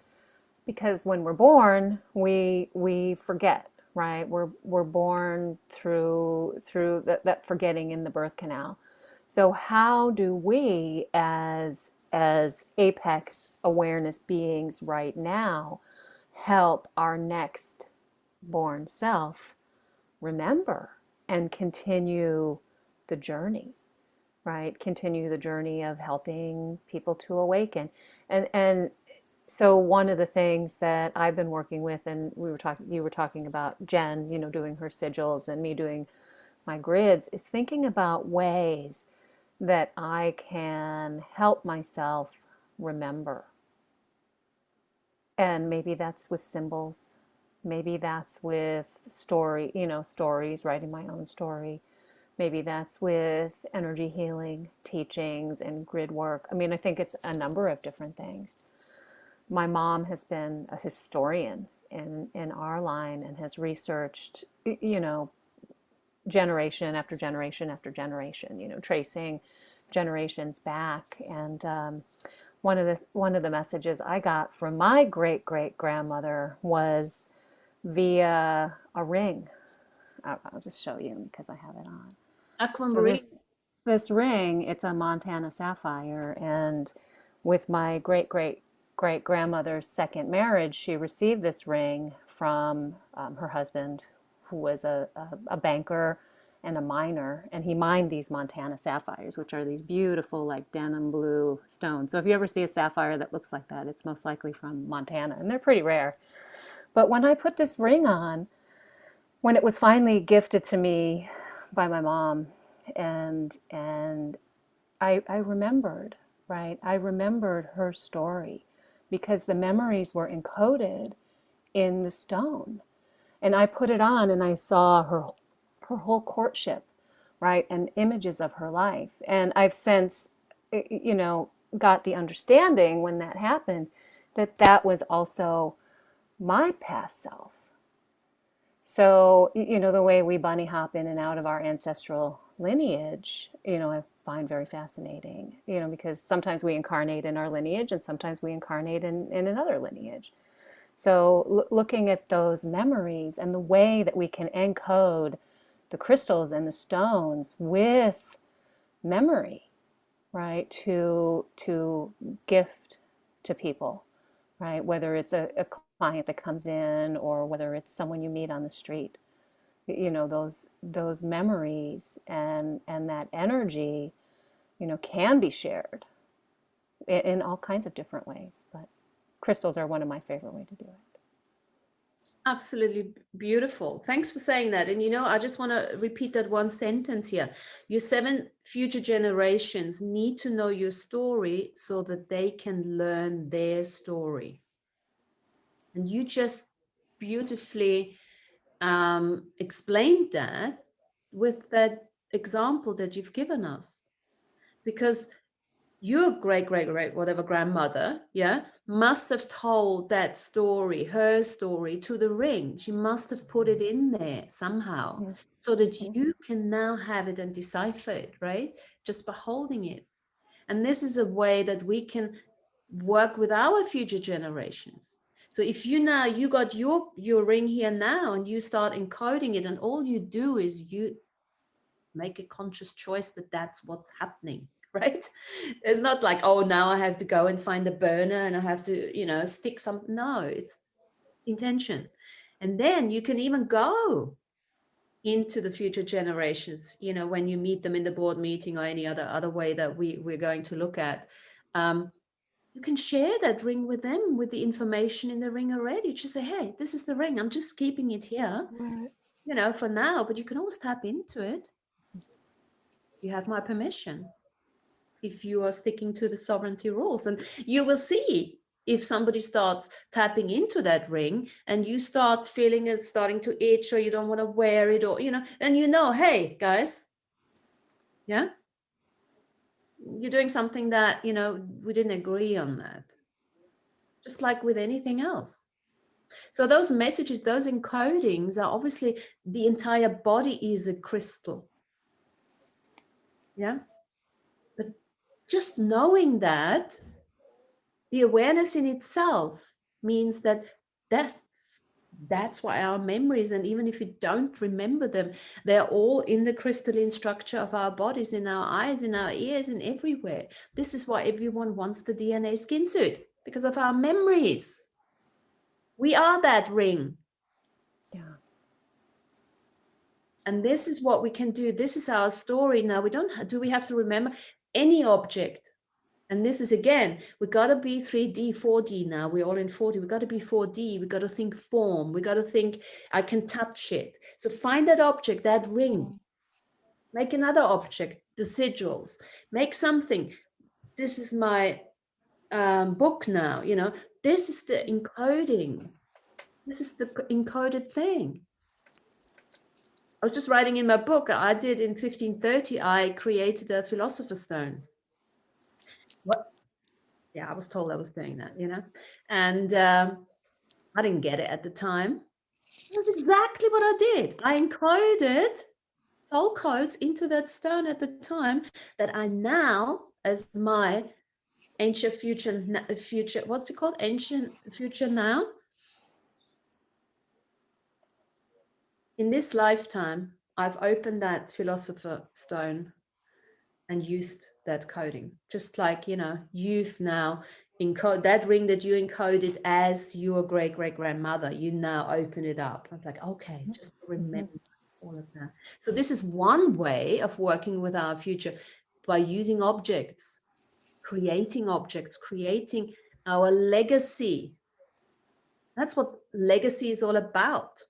because when we're born, we forget, right? We're born through that forgetting in the birth canal. So how do we as apex awareness beings right now help our next born self remember and continue the journey? right? Continue the journey of helping people to awaken. And so one of the things that I've been working with, and you were talking about Jen, doing her sigils and me doing my grids, is thinking about ways that I can help myself remember. And maybe that's with symbols. Maybe that's with stories, writing my own story. Maybe that's with energy healing teachings and grid work. I mean, I think it's a number of different things. My mom has been a historian in our line and has researched, generation after generation after generation, tracing generations back. And one of the messages I got from my great great grandmother was via a ring. I'll just show you because I have it on. So Aquamarine. this ring, it's a Montana sapphire, and with my great great great grandmother's second marriage, she received this ring from her husband, who was a banker and a miner, and he mined these Montana sapphires, which are these beautiful like denim blue stones. So if you ever see a sapphire that looks like that, it's most likely from Montana, and they're pretty rare. But when I put this ring on, when it was finally gifted to me by my mom, and I remembered, right? I remembered her story because the memories were encoded in the stone. And I put it on and I saw her whole courtship, right? And images of her life. And I've since, got the understanding when that happened that that was also my past self. So, the way we bunny hop in and out of our ancestral lineage, I find very fascinating, because sometimes we incarnate in our lineage and sometimes we incarnate in another lineage. So looking at those memories and the way that we can encode the crystals and the stones with memory, right, to gift to people, right, whether it's a client that comes in or whether it's someone you meet on the street, those memories and that energy, can be shared in all kinds of different ways. But crystals are one of my favorite ways to do it. Absolutely beautiful. Thanks for saying that. And I just want to repeat that one sentence here. Your 7 future generations need to know your story so that they can learn their story. And you just beautifully explained that with that example that you've given us. Because your great whatever grandmother, must have told that story, her story, to the ring. She must have put it in there somehow so that you can now have it and decipher it, right? Just by holding it. And this is a way that we can work with our future generations. So if you got your ring here now and you start encoding it, and all you do is you make a conscious choice that that's what's happening. Right? It's not like, oh, now I have to go and find a burner and I have to, stick something. No, it's intention. And then you can even go into the future generations, when you meet them in the board meeting or any other way that we're going to look at. You can share that ring with them with the information in the ring already. Just say, hey, this is the ring. I'm just keeping it here, Right. for now, but you can always tap into it. You have my permission. If you are sticking to the sovereignty rules, and you will see if somebody starts tapping into that ring and you start feeling it starting to itch, or you don't want to wear it, or then hey guys, you're doing something that we didn't agree on that, just like with anything else. So those messages, those encodings are obviously, the entire body is a crystal, but just knowing that, the awareness in itself means that's why our memories, and even if you don't remember them, they're all in the crystalline structure of our bodies, in our eyes, in our ears, and everywhere. This is why everyone wants the DNA skin suit, because of our memories. We are that ring. Yeah. And this is what we can do. This is our story now. We don't, do we have to remember any object? And this is, again, we got to be 3D, 4D now. We're all in 4D. We got to be 4D. We got to think form. We got to think, I can touch it. So find that object, that ring. Make another object, the sigils. Make something. This is my book now, you know. This is the encoding. This is the encoded thing. I was just writing in my book, I did in 1530, I created a philosopher's stone. What? Yeah, I was told I was doing that, you know, and I didn't get it at the time. That's exactly what I did. I encoded soul codes into that stone at the time that I now, as my ancient future, what's it called? Ancient future now. In this lifetime, I've opened that philosopher stone and used that coding. Just like, you know, you've now encode that ring that you encoded as your great-great-grandmother, you now open it up. I'm like, okay, just remember all of that. So this is one way of working with our future, by using objects, creating our legacy. That's what legacy is all about.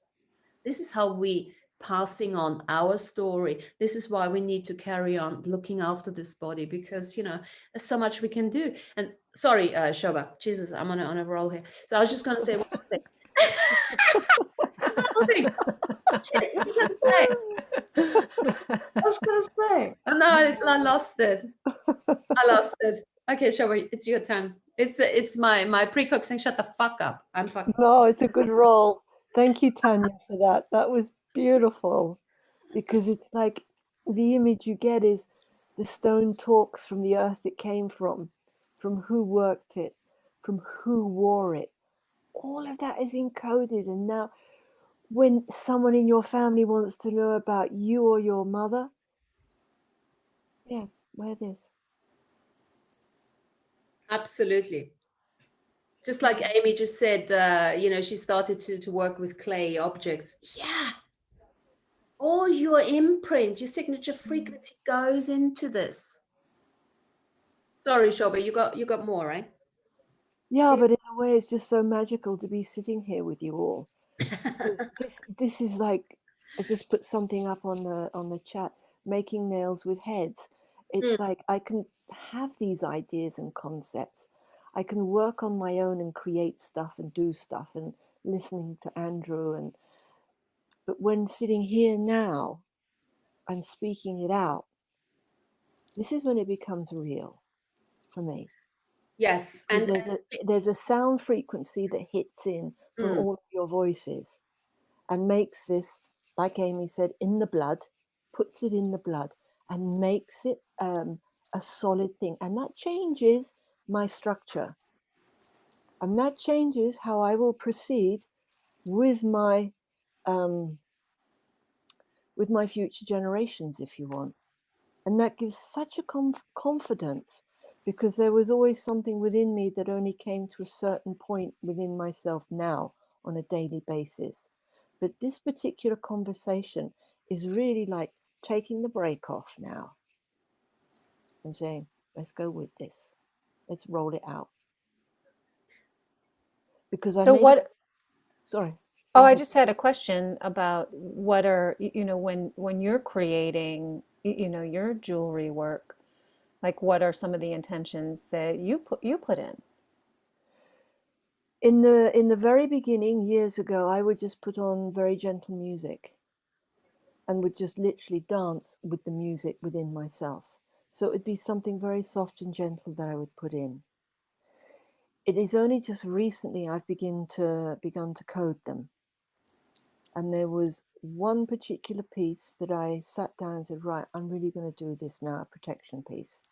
This is how we passing on our story. This is why we need to carry on looking after this body, because, you know, there's so much we can do. And sorry, Shoba, Jesus, I'm on a roll here. So I was just going to say one thing. Shit, what was I going to say? I was going to say. Oh, no, I lost it. I lost it. Okay, Shoba, it's your turn. It's my pre-cook saying, shut the fuck up. I'm fucking. No, it's a good roll. Thank you, Tanya, for that. That was beautiful, because it's like the image you get is the stone talks from the earth it came from who worked it, from who wore it. All of that is encoded. And now when someone in your family wants to know about you or your mother, yeah, wear this. Absolutely. Just like Amy just said, you know, she started to work with clay objects. Yeah. All your imprint, your signature frequency goes into this. Sorry, Shoba, you got more, right? Yeah, but in a way, it's just so magical to be sitting here with you all. This is like, I just put something up on the chat, making nails with heads. It's like I can have these ideas and concepts. I can work on my own and create stuff and do stuff, and listening to Andrew, but when sitting here now and speaking it out, this is when it becomes real for me. Yes, and there's a sound frequency that hits in from all of your voices and makes this, like Amy said, in the blood, puts it in the blood and makes it a solid thing. And that changes my structure. And that changes how I will proceed with my future generations, if you want. And that gives such a confidence, because there was always something within me that only came to a certain point within myself now on a daily basis. But this particular conversation is really like taking the brake off now and saying, let's go with this. Let's roll it out. Because sorry. Oh, I just had a question about what are, you know, when you're creating, you know, your jewelry work, like what are some of the intentions that you put in? In the very beginning, years ago, I would just put on very gentle music and would just literally dance with the music within myself. So it'd be something very soft and gentle that I would put in. It is only just recently I've begun to code them. And there was one particular piece that I sat down and said, right, I'm really going to do this now, a protection piece.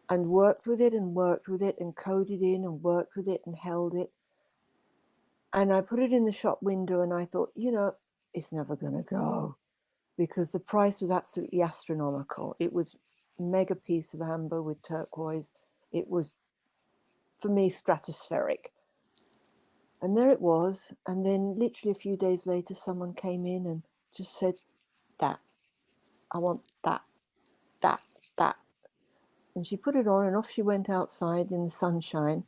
And worked with it and coded in and worked with it and held it. And I put it in the shop window and I thought, you know, it's never going to go, because the price was absolutely astronomical. It was a mega piece of amber with turquoise. It was, for me, stratospheric. And there it was. And then literally a few days later, someone came in and just said, that. I want that, that, that. And she put it on and off she went outside in the sunshine.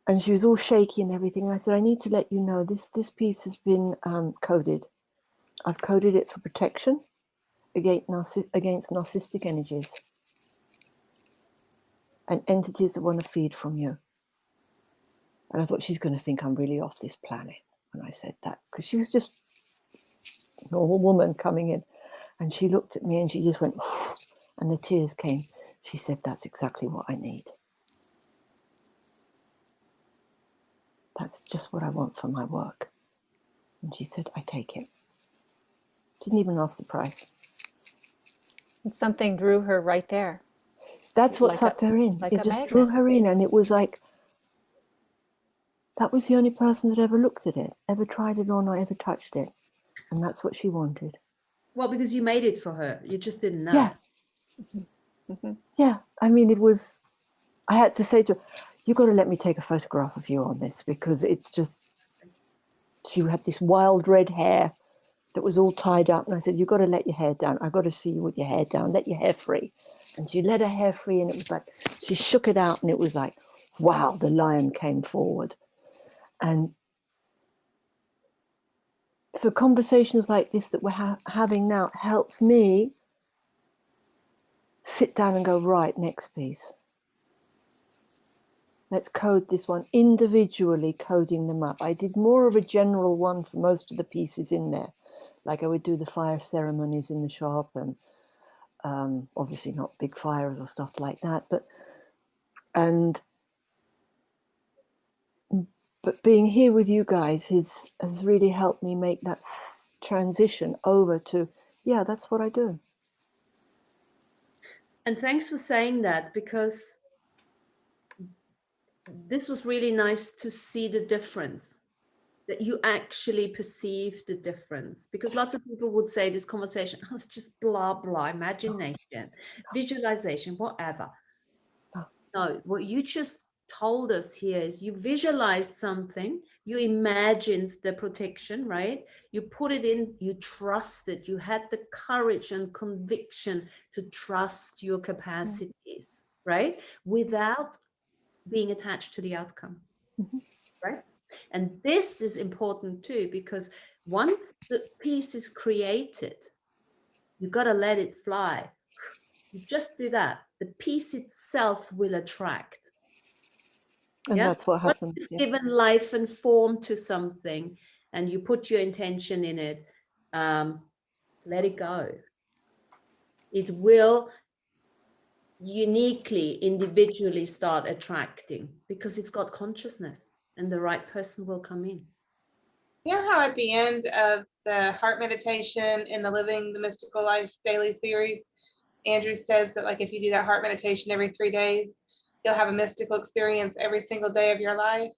And she was all shaky and everything. And I said, I need to let you know this piece has been coded. I've coded it for protection against narcissistic energies and entities that want to feed from you. And I thought, she's going to think I'm really off this planet when I said that, because she was just a normal woman coming in. And she looked at me and she just went, and the tears came. She said, that's exactly what I need. That's just what I want for my work. And she said, I take it. Didn't even ask the price. And something drew her right there. That's what Like sucked her in. like It a just magnet. drew her in. And it was like, that was the only person that ever looked at it, ever tried it on or ever touched it. And that's what she wanted. Well, because you made it for her. You just didn't know. Yeah. Yeah. I mean, it was, I had to say to her, you've got to let me take a photograph of you on this, because it's just, she had this wild red hair that was all tied up. And I said, you've got to let your hair down. I've got to see you with your hair down. Let your hair free. And she let her hair free, and it was like, she shook it out, and it was like, wow, the lion came forward. And so conversations like this that we're having now helps me sit down and go, right, next piece. Let's code this one, individually coding them up. I did more of a general one for most of the pieces in there. Like I would do the fire ceremonies in the shop, and obviously not big fires or stuff like that. But being here with you guys has really helped me make that transition over to, yeah, that's what I do. And thanks for saying that, because this was really nice to see the difference, that you actually perceive the difference. Because lots of people would say this conversation, oh, it's just blah, blah, imagination, visualization, whatever. No, what you just told us here is you visualized something, you imagined the protection, right? You put it in, you trusted, you had the courage and conviction to trust your capacities, right? Without being attached to the outcome, right? And this is important too, because once the piece is created, you got to let it fly. You just do that. The piece itself will attract. And that's what happens. Once you've given life and form to something and you put your intention in it, let it go. It will uniquely, individually start attracting, because it's got consciousness, and the right person will come in. You know how at the end of the heart meditation in the Living the Mystical Life daily series, Andrew says that, like, if you do that heart meditation every 3 days, you'll have a mystical experience every single day of your life.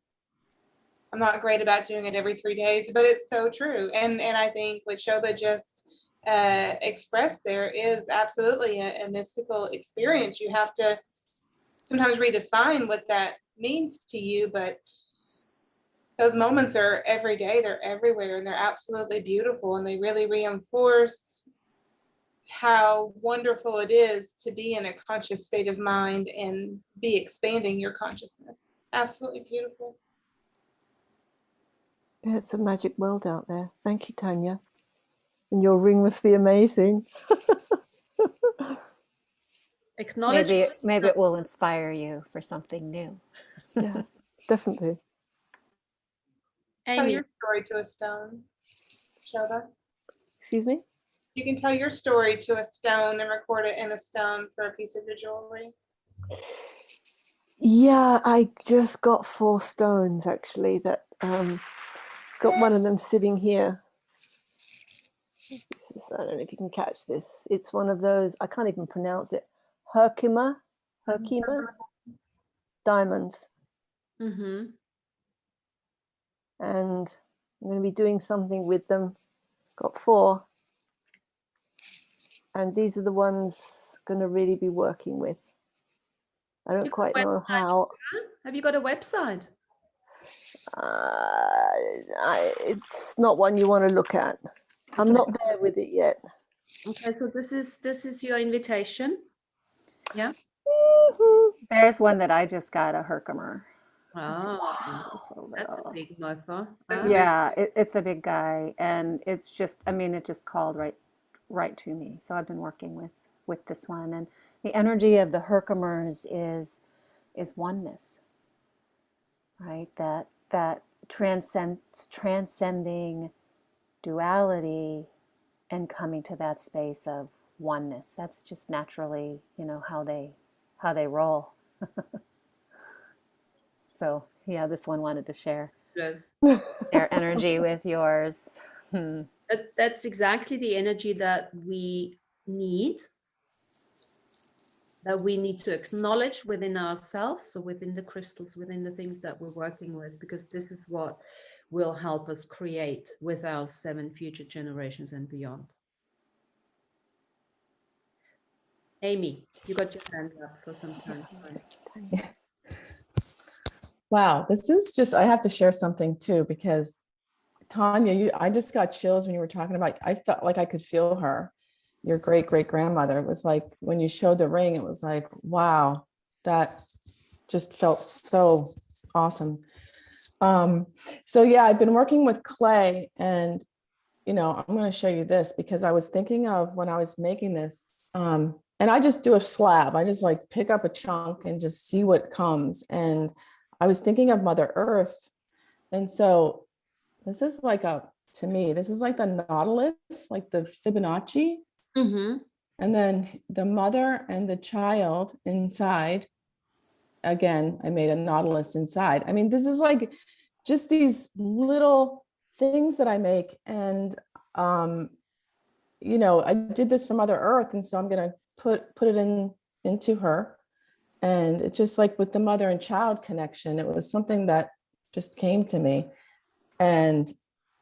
I'm not great about doing it every 3 days, but it's so true. And I think what Shobha just expressed there is absolutely a mystical experience. You have to sometimes redefine what that means to you, but those moments are every day, they're everywhere, and they're absolutely beautiful, and they really reinforce how wonderful it is to be in a conscious state of mind and be expanding your consciousness. Absolutely beautiful. Yeah, it's a magic world out there. Thank you, Tanya. And your ring must be amazing. Acknowledge. Maybe it will inspire you for something new. Yeah, definitely. Tell Amy, your story to a stone, Shobha. Excuse me? You can tell your story to a stone and record it in a stone for a piece of your jewelry. Yeah, I just got 4 stones actually that got one of them sitting here. I don't know if you can catch this. It's one of those, I can't even pronounce it. Herkimer diamonds. mm-hmm. And I'm going to be doing something with them. Got 4. And these are the ones I'm going to really be working with. I don't quite know how. Have you got a website? It's not one you want to look at. I'm not there with it yet. Okay, so this is your invitation. Yeah. Woohoo. There's one that I just got, a Herkimer. Ah, Beautiful that's a little. big mofo. Yeah, it's a big guy, and it's just, I mean, it just called right to me. So I've been working with this one, and the energy of the Herkimers is oneness, right? That transcending duality and coming to that space of oneness. That's just naturally, how they roll. So yeah, this one wanted to share Yes. their energy with yours. That's exactly the energy that we need, to acknowledge within ourselves, so within the crystals, within the things that we're working with, because this is what will help us create with our 7 future generations and beyond. Amy, you got your hand up for some time. Wow, this is just, I have to share something too, because Tanya, I just got chills when you were talking about, I felt like I could feel her, your great-great-grandmother. It was like, when you showed the ring, it was like, wow, that just felt so awesome. So yeah, I've been working with clay, and, I'm going to show you this because I was thinking of when I was making this, and I just do a slab. I just like pick up a chunk and just see what comes. And I was thinking of Mother Earth. And so this is like to me, this is like the Nautilus, like the Fibonacci. Mm-hmm. And then the mother and the child inside. Again, I made a Nautilus inside. I mean, this is like just these little things that I make. And, I did this for Mother Earth. And so I'm going to put it into her. And it's just like with the mother and child connection, it was something that just came to me. And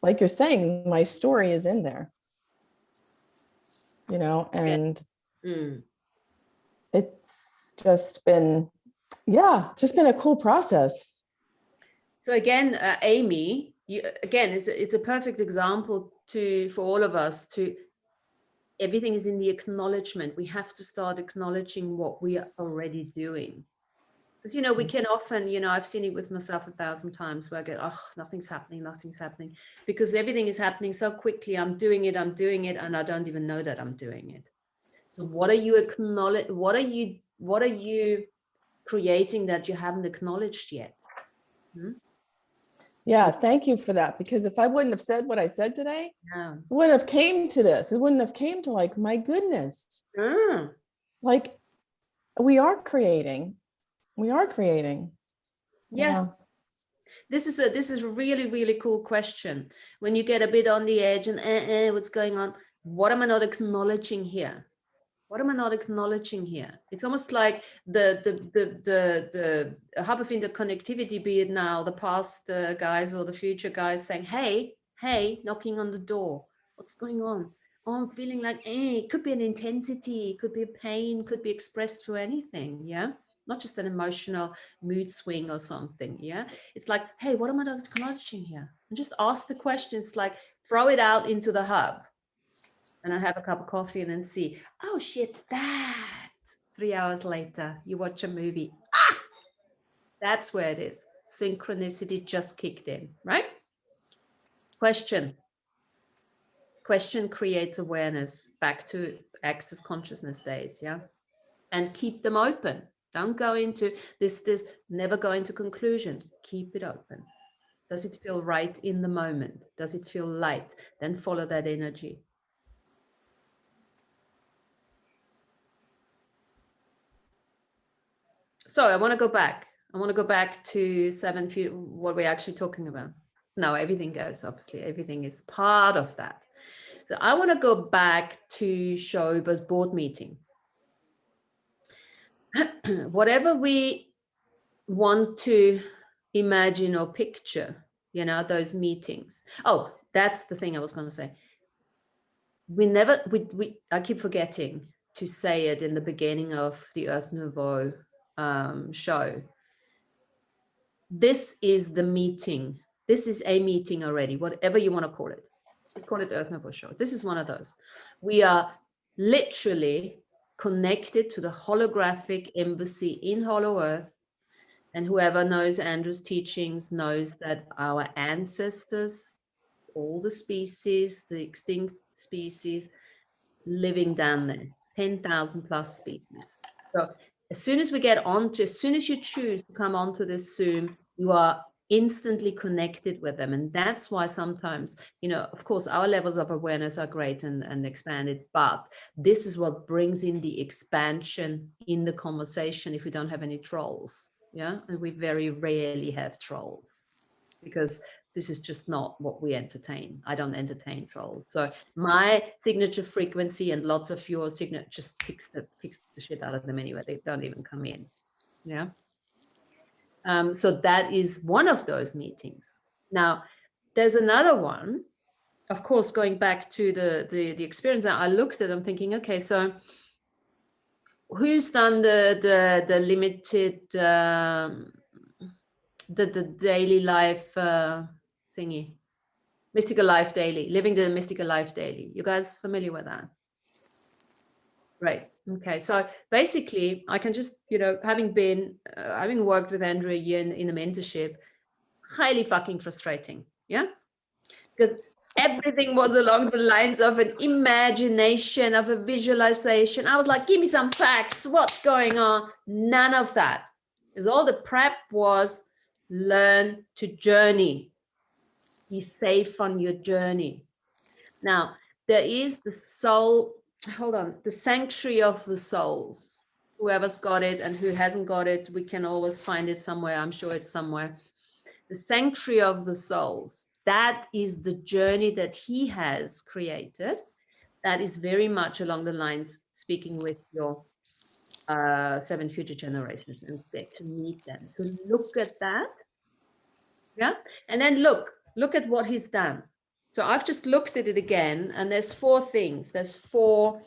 like you're saying, my story is in there, and it's just been, a cool process. So again, Amy, it's a perfect example for all of us everything is in the acknowledgement. We have to start acknowledging what we are already doing. Because, we can often, I've seen it with myself 1,000 times where I go, oh, nothing's happening. Because everything is happening so quickly. I'm doing it, and I don't even know that I'm doing it. So what are you What are you creating that you haven't acknowledged yet? Yeah, thank you for that. Because if I wouldn't have said what I said today, Yeah. it wouldn't have came to this. It wouldn't have came to like, my goodness. Like we are creating. Yes. Yeah. This is a really, really cool question. When you get a bit on the edge and what's going on? What am I not acknowledging here? It's almost like the hub of interconnectivity, be it now the past guys or the future guys saying, hey, knocking on the door. What's going on? Oh, I'm feeling like, it could be an intensity, could be a pain, could be expressed through anything. Yeah. Not just an emotional mood swing or something. Yeah. It's like, hey, what am I not acknowledging here? And just ask the questions, like throw it out into the hub. And I have a cup of coffee and then see, oh shit, that 3 hours later, you watch a movie. That's where it is. Synchronicity just kicked in, right? Question creates awareness, back to access consciousness days, yeah? And keep them open. Don't go into this, never go into conclusion. Keep it open. Does it feel right in the moment? Does it feel light? Then follow that energy. So I want to go back. To 7 feet, what we're actually talking about. No, everything goes, obviously. Everything is part of that. So I want to go back to Shoba's board meeting. Whatever we want to imagine or picture, those meetings. Oh, that's the thing I was going to say. I keep forgetting to say it in the beginning of the Earth Nouveau show. This is the meeting. This is a meeting already, whatever you want to call it. Let's call it Earth Nouveau show. This is one of those. We are literally connected to the holographic embassy in Hollow Earth. And whoever knows Andrew's teachings knows that our ancestors, all the species, the extinct species, living down there, 10,000 plus species. So as soon as you choose to come onto this Zoom, you are instantly connected with them. And that's why sometimes, of course, our levels of awareness are great and expanded, but this is what brings in the expansion in the conversation if we don't have any trolls. Yeah. And we very rarely have trolls because this is just not what we entertain. I don't entertain trolls. So my signature frequency and lots of your signature just kicks the shit out of them anyway. They don't even come in. Yeah. So that is one of those meetings. Now, there's another one, of course, going back to the experience that I looked at, I'm thinking, okay, so who's done the limited, the daily life thingy? Mystical Life Daily, living the Mystical Life Daily. You guys familiar with that? Right. Okay. So basically, I can just, having worked with Andrew a year in a mentorship, highly fucking frustrating. Yeah. Because everything was along the lines of an imagination, of a visualization. I was like, give me some facts. What's going on? None of that. Because all the prep was learn to journey. Be safe on your journey. Now, there is the soul, the sanctuary of the souls. Whoever's got it and who hasn't got it, we can always find it somewhere. I'm sure it's somewhere. The sanctuary of the souls, that is the journey that he has created. That is very much along the lines, speaking with your 7 future generations and get to meet them. So look at that. Yeah. And then look at what he's done. So I've just looked at it again, and there's 4 things. The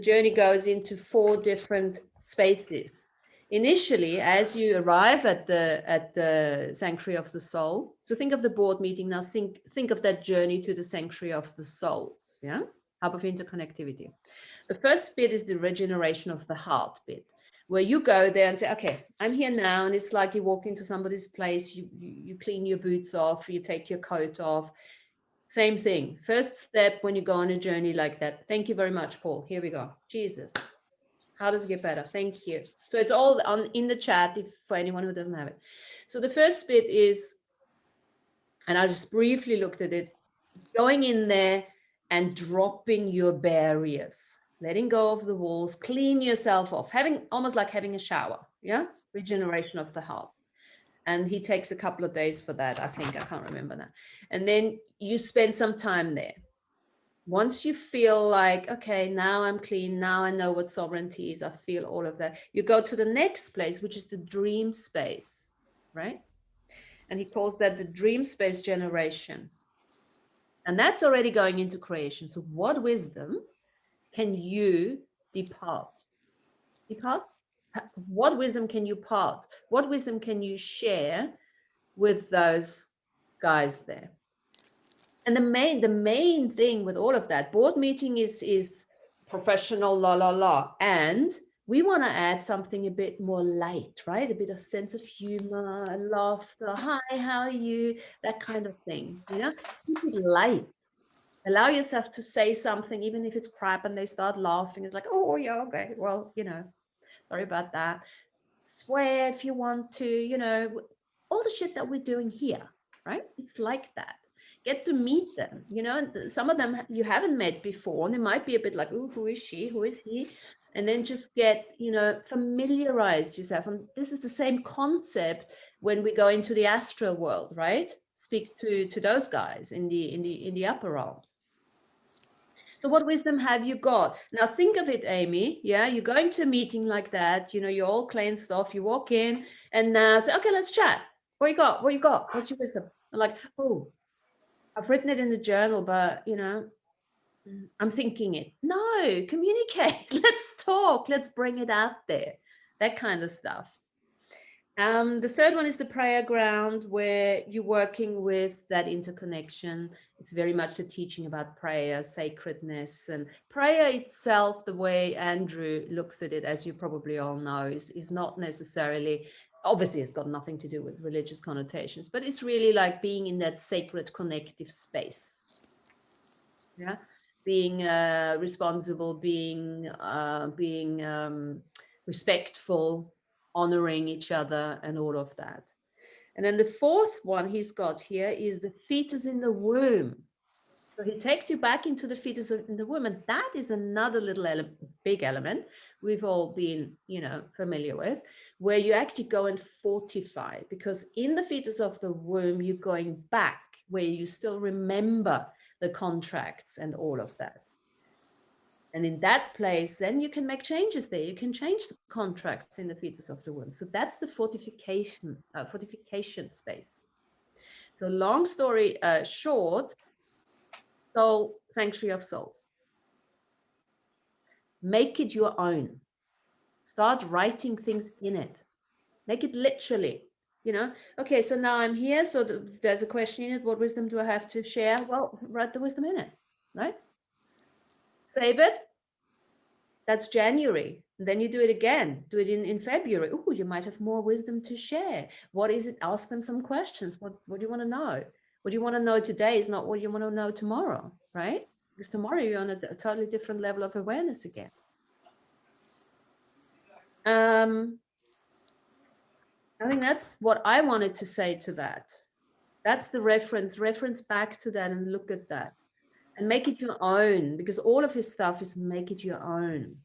journey goes into 4 different spaces. Initially, as you arrive at the sanctuary of the soul, so think of the board meeting now, think of that journey to the sanctuary of the souls, yeah? Hub of interconnectivity. The first bit is the regeneration of the heart bit, where you go there and say, okay, I'm here now. And it's like you walk into somebody's place, you clean your boots off, you take your coat off. Same thing. First step when you go on a journey like that. Thank you very much, Paul. Here we go. Jesus. How does it get better? Thank you. So it's all in the chat for anyone who doesn't have it. So the first bit is, and I just briefly looked at it, going in there and dropping your barriers, letting go of the walls, clean yourself off, almost like having a shower. Yeah. Regeneration of the heart. And he takes a couple of days for that. I can't remember that. And then you spend some time there. Once you feel like, okay, now I'm clean, now I know what sovereignty is, I feel all of that, you go to the next place, which is the dream space, right? And he calls that the dream space generation. And that's already going into creation. So what wisdom can you depart? What wisdom can you part? What wisdom can you share with those guys there? And the main thing with all of that, board meeting is professional, and we want to add something a bit more light, right? A bit of sense of humor, laughter. Hi, how are you? That kind of thing, Keep it light. Allow yourself to say something, even if it's crap, and they start laughing. It's like, oh yeah, okay, well, sorry about that. Swear if you want to, all the shit that we're doing here, right? It's like that. Get to meet them, some of them you haven't met before, and they might be a bit like, oh, who is she? Who is he? And then just get, familiarize yourself. And this is the same concept when we go into the astral world, right? Speak to those guys in the upper realms. So what wisdom have you got? Now think of it, Amy. Yeah, you're going to a meeting like that. You're all cleansed off. You walk in and say, okay, let's chat. What you got? What you got? What's your wisdom? I'm like, oh, I've written it in the journal, but I'm thinking it. No, communicate. Let's talk. Let's bring it out there. That kind of stuff. The third one is the prayer ground, where you're working with that interconnection. It's very much a teaching about prayer, sacredness, and prayer itself, the way Andrew looks at it, as you probably all know, is not necessarily, obviously it's got nothing to do with religious connotations, but it's really like being in that sacred connective space. Yeah, being responsible, being respectful, honoring each other, and all of that. And then the fourth one he's got here is the fetus in the womb. So he takes you back into the fetus in the womb, and that is another little big element we've all been, familiar with, where you actually go and fortify, because in the fetus of the womb, you're going back where you still remember the contracts and all of that. And in that place, then you can make changes there. You can change the contracts in the fetus of the womb. So that's the fortification space. So long story short, soul, sanctuary of souls. Make it your own. Start writing things in it. Make it literally, okay, so now I'm here. So there's a question in it. What wisdom do I have to share? Well, write the wisdom in it, right? Save it. That's January. And then you do it again. Do it in February. Oh, you might have more wisdom to share. What is it? Ask them some questions. What do you want to know? What you want to know today is not what you want to know tomorrow, right? Because tomorrow you're on a totally different level of awareness again. I think that's what I wanted to say to that. That's the reference back to that and look at that and make it your own, because all of his stuff is make it your own.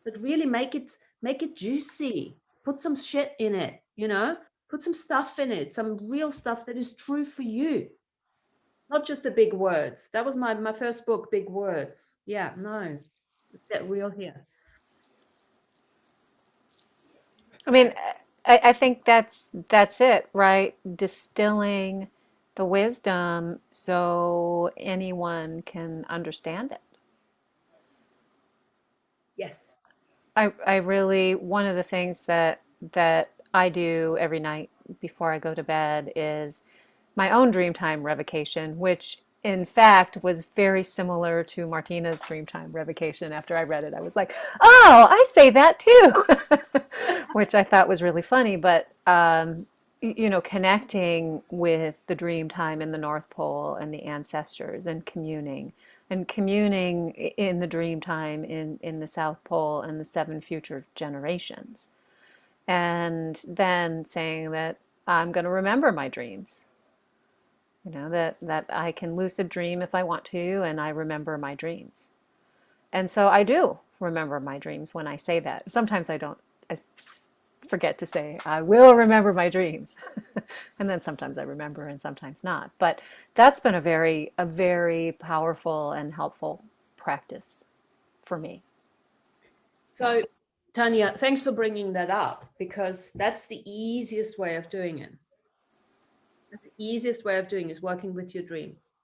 But really make it juicy. Put some shit in it, put some stuff in it, some real stuff that is true for you. Not just the big words. That was my first book, Big Words. Yeah, no, let's get real here. I mean, I think that's it, right? Distilling the wisdom so anyone can understand it. Yes. I really, one of the things that I do every night before I go to bed is my own Dreamtime revocation, which in fact was very similar to Martina's Dreamtime revocation. After I read it, I was like, oh, I say that too, which I thought was really funny. But, connecting with the Dreamtime in the North Pole and the ancestors and communing in the Dreamtime in the South Pole and the 7 future generations. And then saying that I'm going to remember my dreams. That I can lucid dream if I want to, and I remember my dreams. And so I do remember my dreams when I say that. Sometimes I don't. I forget to say, I will remember my dreams. And then sometimes I remember and sometimes not. But that's been a very powerful and helpful practice for me. So, Tanya, thanks for bringing that up, because that's the easiest way of doing it. That's the easiest way of doing is working with your dreams,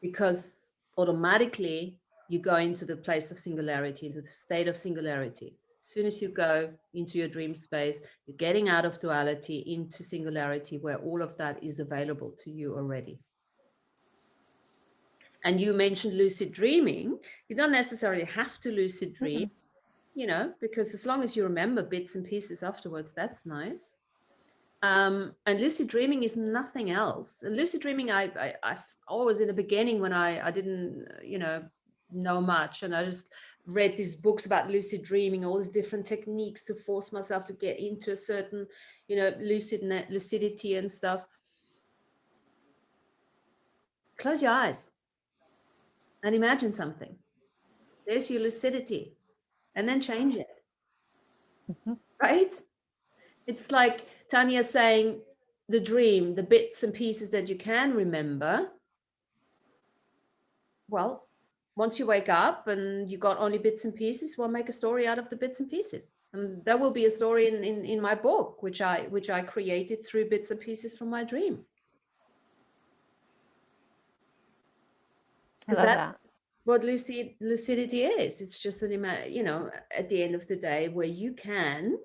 because automatically you go into the place of singularity, into the state of singularity. As soon as you go into your dream space, you're getting out of duality into singularity, where all of that is available to you already. And you mentioned lucid dreaming. You don't necessarily have to lucid dream, because as long as you remember bits and pieces afterwards, that's nice. And lucid dreaming is nothing else. And lucid dreaming, I always in the beginning when I didn't, know much, and I just read these books about lucid dreaming, all these different techniques to force myself to get into a certain, lucidity and stuff. Close your eyes and imagine something. There's your lucidity, and then change it. Mm-hmm. Right? It's like Tanya saying the dream, the bits and pieces that you can remember. Well, once you wake up and you got only bits and pieces, well, make a story out of the bits and pieces. And there will be a story in my book, which I created through bits and pieces from my dream. I love that. What lucidity is. It's just at the end of the day where you can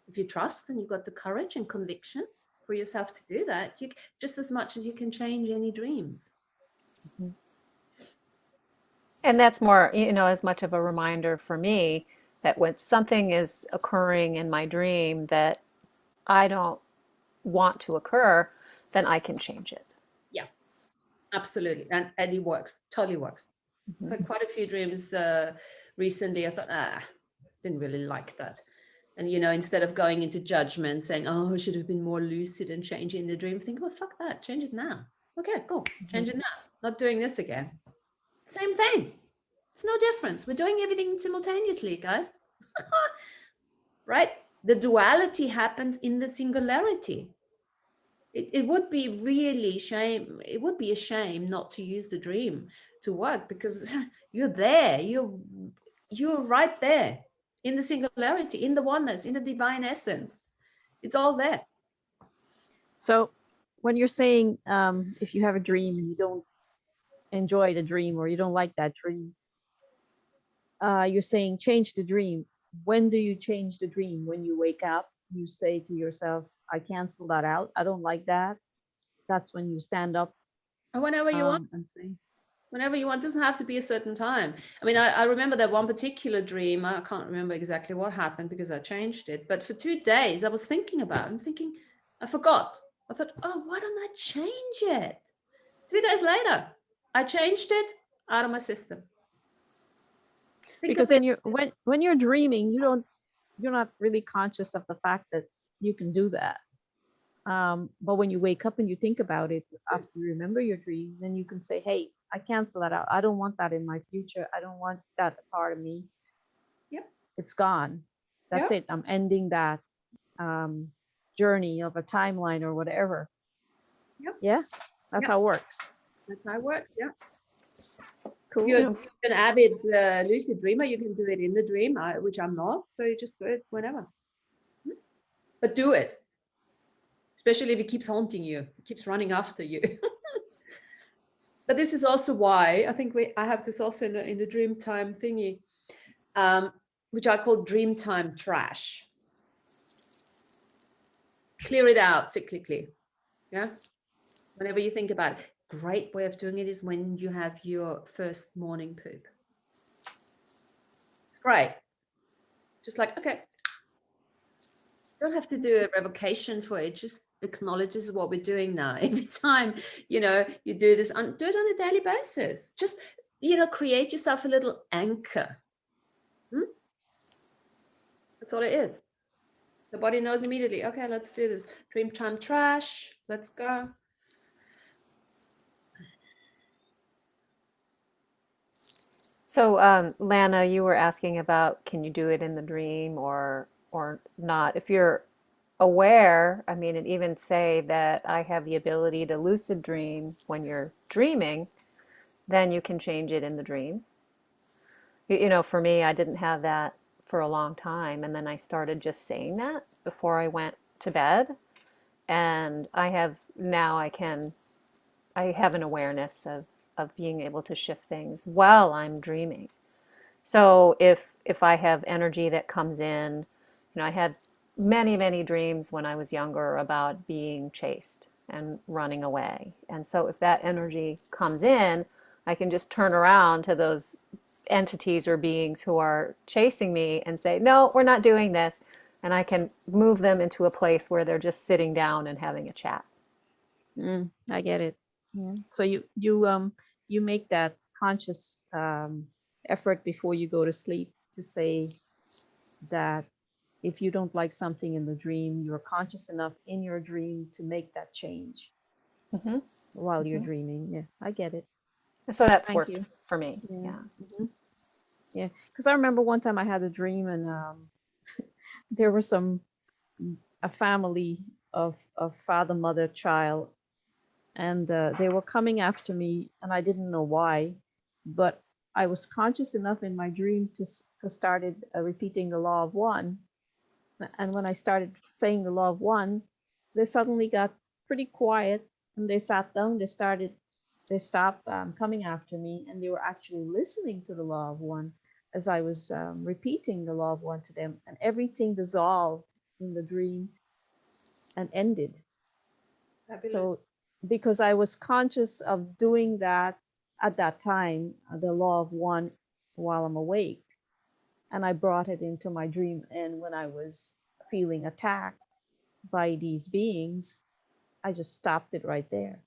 If you trust and you've got the courage and conviction for yourself to do that, you just as much as you can change any dreams. And that's more, as much of a reminder for me that when something is occurring in my dream that I don't want to occur, then I can change it. Yeah, absolutely. And it works, totally works. I've had quite a few dreams recently. I thought, didn't really like that. And, instead of going into judgment, saying, oh, I should have been more lucid and changing the dream, think, well, fuck that, change it now. Okay, cool, change it now. Not doing this again. Same thing. It's no difference. We're doing everything simultaneously, guys. Right? The duality happens in the singularity. It would be really shame. It would be a shame not to use the dream to work, because you're there. You're right there in the singularity, in the oneness, in the divine essence. It's all there. So when you're saying if you have a dream and you don't enjoy the dream or you don't like that dream, you're saying change the dream. When do you change the dream? When you wake up, you say to yourself, I cancel that out. I don't like that. That's when you stand up And whenever you want. and say, Whenever you want, it doesn't have to be a certain time. I mean, I remember that one particular dream. I can't remember exactly what happened because I changed it. But for 2 days, I was thinking about it. I'm thinking, I forgot. I thought, oh, why don't I change it? 2 days later, I changed it out of my system. because then when you're dreaming, you're not really conscious of the fact that you can do that. But when you wake up and you think about it after you remember your dream, then you can say, hey, I cancel that out. I don't want that in my future. I don't want that part of me. Yep. It's gone. That's it. I'm ending that journey of a timeline or whatever. Yep. Yeah. That's how it works. That's how it works. Yeah. Cool. If you're an avid lucid dreamer, you can do it in the dream, which I'm not. So you just do it whenever. But do it. Especially if it keeps haunting you, it keeps running after you. But this is also why I think I have this also in the dream time thingy, which I call dream time trash. Clear it out cyclically. Yeah. Whenever you think about it. Great way of doing it is when you have your first morning poop. It's great. Just like, okay. Don't have to do a revocation for it. Just acknowledge this is what we're doing now. Every time, you do this, do it on a daily basis. Just, create yourself a little anchor. That's all it is. The body knows immediately, okay, let's do this. Dream time trash. Let's go. So, Lana, you were asking about can you do it in the dream or not? If you're aware, I mean, and even say that I have the ability to lucid dream when you're dreaming, then you can change it in the dream. For me, I didn't have that for a long time, and then I started just saying that before I went to bed, and I have an awareness of being able to shift things while I'm dreaming. So if I have energy that comes in, I had many, many dreams when I was younger about being chased and running away. And so if that energy comes in, I can just turn around to those entities or beings who are chasing me and say, no, we're not doing this. And I can move them into a place where they're just sitting down and having a chat. I get it. Yeah. So you make that conscious effort before you go to sleep to say that if you don't like something in the dream, you're conscious enough in your dream to make that change while you're dreaming. Yeah, I get it. So that's Thank worked you. for me. Yeah. Yeah. Yeah, because I remember one time I had a dream and there was a family of father, mother, child, and they were coming after me, and I didn't know why, but I was conscious enough in my dream to started repeating the law of one, and when I started saying the law of one, they suddenly got pretty quiet, and they sat down. They stopped coming after me, and they were actually listening to the law of one as I was repeating the law of one to them, and everything dissolved in the dream and ended. Fabulous. So because I was conscious of doing that at that time, the law of one while I'm awake, and I brought it into my dream. And when I was feeling attacked by these beings, I just stopped it right there.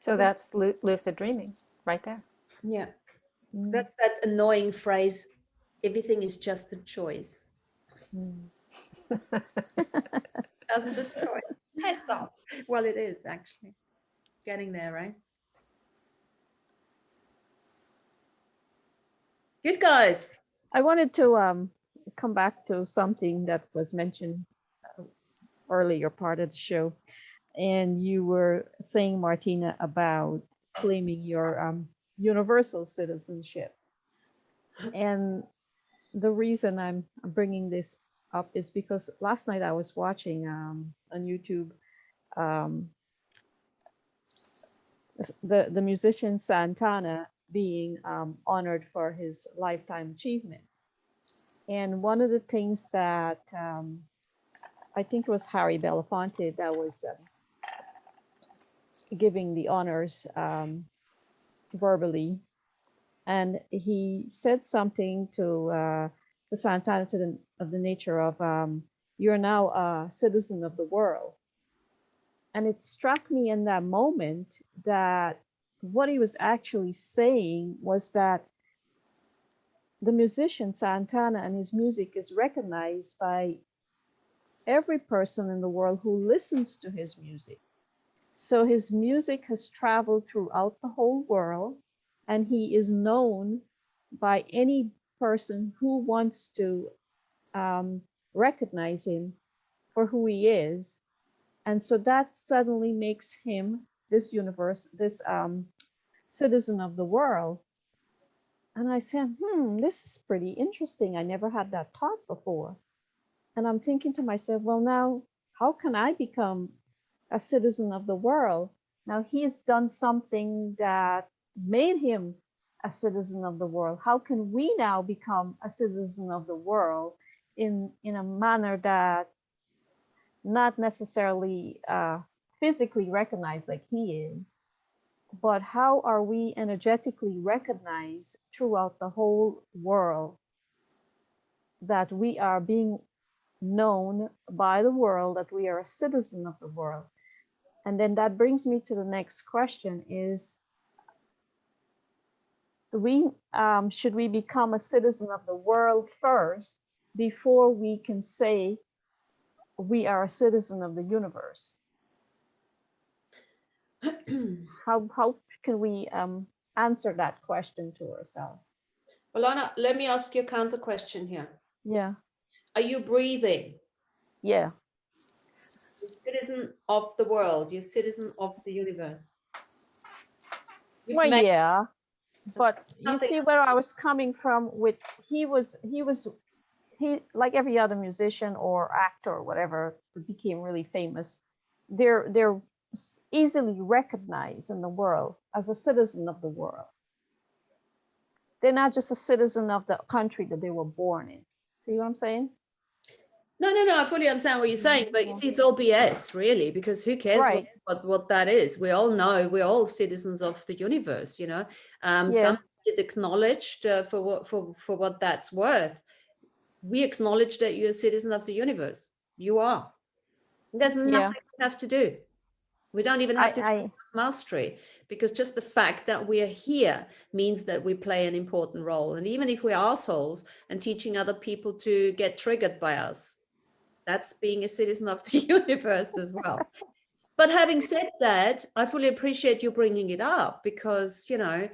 So that's lucid dreaming right there. Yeah, Mm, that's that annoying phrase, everything is just a choice. mm. Doesn't a choice? Piss off. Well, it is actually. Getting there, right? Good guys. I wanted to come back to something that was mentioned earlier part of the show, and you were saying, Martina, about claiming your universal citizenship. And the reason I'm bringing this up is because last night I was watching on YouTube the musician Santana being honored for his lifetime achievements. And one of the things that I think it was Harry Belafonte that was giving the honors verbally, and he said something to Santana of the nature of you're now a citizen of the world. And it struck me in that moment that what he was actually saying was that the musician Santana and his music is recognized by every person in the world who listens to his music. So his music has traveled throughout the whole world, and he is known by any person who wants to recognize him for who he is. And so that suddenly makes him this citizen of the world. And I said, this is pretty interesting. I never had that thought before. And I'm thinking to myself, well, now, how can I become a citizen of the world? Now, he's done something that made him a citizen of the world. How can we now become a citizen of the world in a manner that not necessarily physically recognized like he is, but how are we energetically recognized throughout the whole world that we are being known by the world, that we are a citizen of the world? And then that brings me to the next question is, should we become a citizen of the world first before we can say we are a citizen of the universe? How can we answer that question to ourselves? Well, Anna, let me ask you a counter question here. Yeah. Are you breathing? Yeah. You're a citizen of the world. You're a citizen of the universe. You've Well, made yeah. But you nothing. see where I was coming from with he like every other musician or actor or whatever who became really famous, they're easily recognized in the world as a citizen of the world. They're not just a citizen of the country that they were born in. See what I'm saying? No, I fully understand what you're saying, but you see, it's all BS, really, because who cares Right. what that is? We all know we're all citizens of the universe, you know. Yeah. Some get acknowledged for what that's worth. We acknowledge that you're a citizen of the universe. You are. There's nothing we have to do. We don't even have to do mastery, because just the fact that we are here means that we play an important role. And even if we're assholes and teaching other people to get triggered by us, that's being a citizen of the universe as well. But having said that, I fully appreciate you bringing it up, because, you know,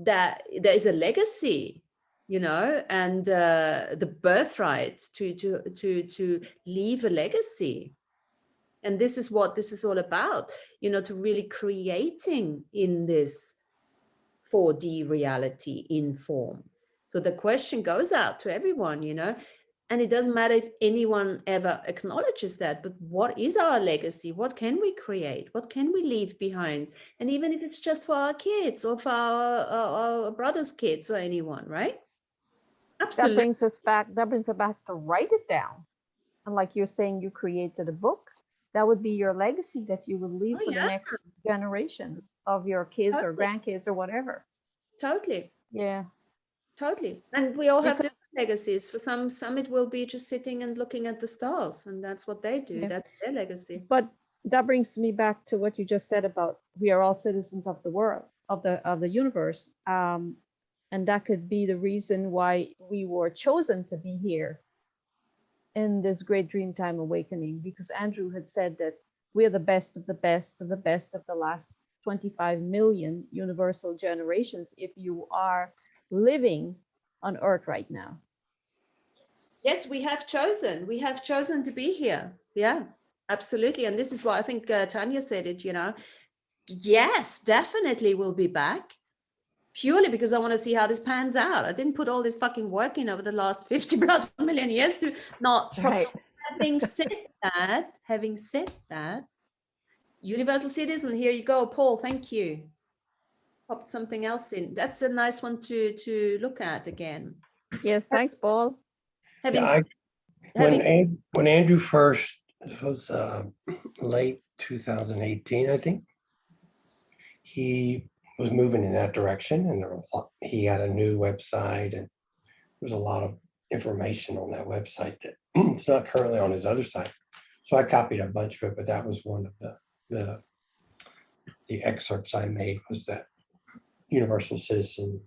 that there is a legacy, you know, and the birthright to leave a legacy. And this is what this is all about, you know, to really creating in this 4D reality in form. So the question goes out to everyone, you know, and it doesn't matter if anyone ever acknowledges that, but what is our legacy? What can we create? What can we leave behind? And even if it's just for our kids or for our brothers' kids or anyone, right? that Absolutely. brings us back to write it down. And like you're saying, you created a book, that would be your legacy that you would leave Oh, for the yeah. next generation of your kids or Totally. grandkids or whatever. Totally. Yeah. Totally. And we all have Because different legacies. For some it will be just sitting and looking at the stars, and that's what they do. yeah. That's their legacy. But that brings me back to what you just said about we are all citizens of the world, of the universe. And that could be the reason why we were chosen to be here in this great Dreamtime awakening, because Andrew had said that we're the best of the best of the best of the last 25 million universal generations if you are living on Earth right now. Yes, we have chosen. We have chosen to be here. Yeah, absolutely. And this is why I think Tanya said it, Yes, definitely we'll be back. Purely because I want to see how this pans out. I didn't put all this fucking work in over the last 50 plus million years to not. That's right. Having said that, universal citizen, here you go, Paul. Thank you. Popped something else in. That's a nice one to look at again. Yes, thanks, Paul. Yeah, when Andrew first, it was late 2018, I think, he was moving in that direction, and he had a new website, and there's a lot of information on that website that it's not currently on his other site. So I copied a bunch of it, but that was one of the excerpts I made, was that universal citizen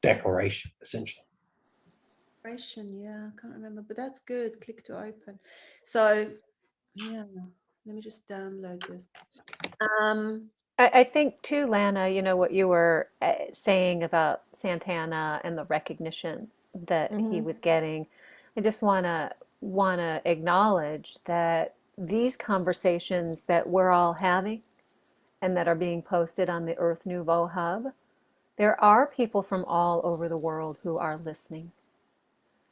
declaration, essentially. Yeah, I can't remember, but that's good. Click to open. So yeah, let me just download this. I think too, Lana, what you were saying about Santana and the recognition that he was getting. I just wanna acknowledge that these conversations that we're all having and that are being posted on the Earth Nouveau Hub, there are people from all over the world who are listening.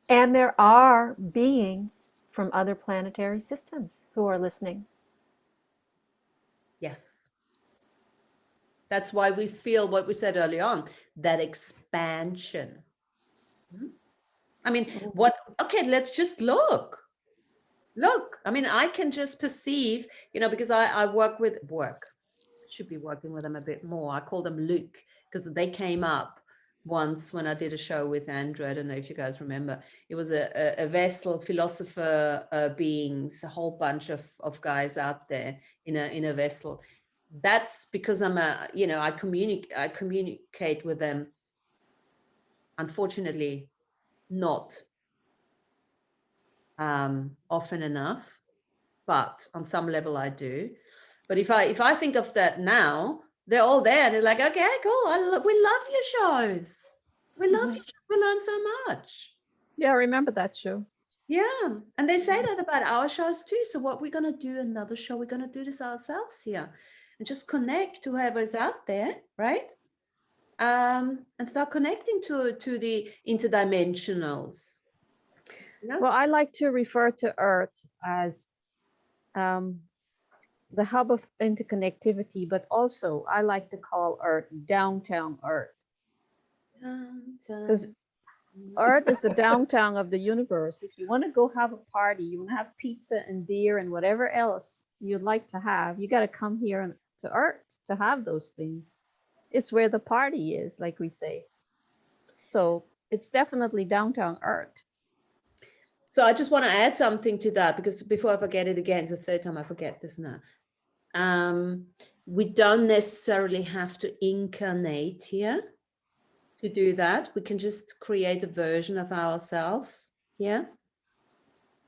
And there are beings from other planetary systems who are listening. Yes. That's why we feel what we said early on, that expansion. I mean, okay, let's just look. I mean, I can just perceive, because I should be working with them a bit more. I call them Luke because they came up once when I did a show with Andrew. I don't know if you guys remember. It was a vessel, philosopher beings, a whole bunch of guys out there in a vessel. That's because I communicate with them, unfortunately, not often enough, but on some level I do. But if I think of that now, they're all there and they're like, okay, cool. We love your shows. We love your shows. We learn so much. Yeah, I remember that show. Yeah. And they say that about our shows too. So what we're going to do another show, we're going to do this ourselves here and just connect to whoever's out there, right? And start connecting to the interdimensionals. Well, I like to refer to Earth as the hub of interconnectivity, but also I like to call Earth downtown Earth. Because Earth is the downtown of the universe. If you want to go have a party, you want to have pizza and beer and whatever else you'd like to have, you got to come here to Earth to have those things. It's where the party is, like we say. So it's definitely downtown Earth. So I just want to add something to that, because before I forget it again, it's the third time I forget this now. We don't necessarily have to incarnate here to do that. We can just create a version of ourselves here,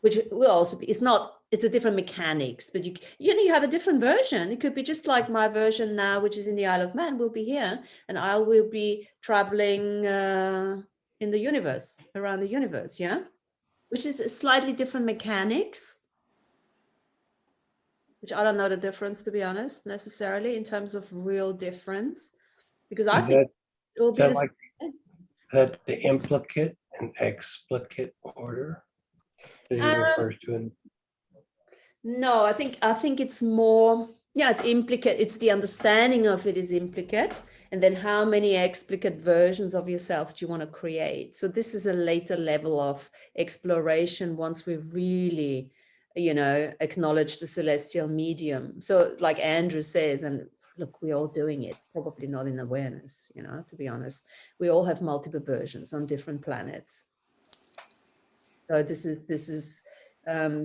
which will also be, it's a different mechanics, but you have a different version. It could be just like my version now, which is in the Isle of Man, will be here, and I will be traveling in the universe, around the universe, yeah? Which is a slightly different mechanics, which I don't know the difference, to be honest, necessarily in terms of real difference, because I think it will be like that the implicate and explicate order that he refers to in. No, I think it's more Yeah, it's implicate. It's the understanding of it is implicate. And then how many explicate versions of yourself do you want to create? So this is a later level of exploration once we've really, acknowledged the celestial medium. So like Andrew says, and look, we're all doing it, probably not in awareness, to be honest. We all have multiple versions on different planets. So this is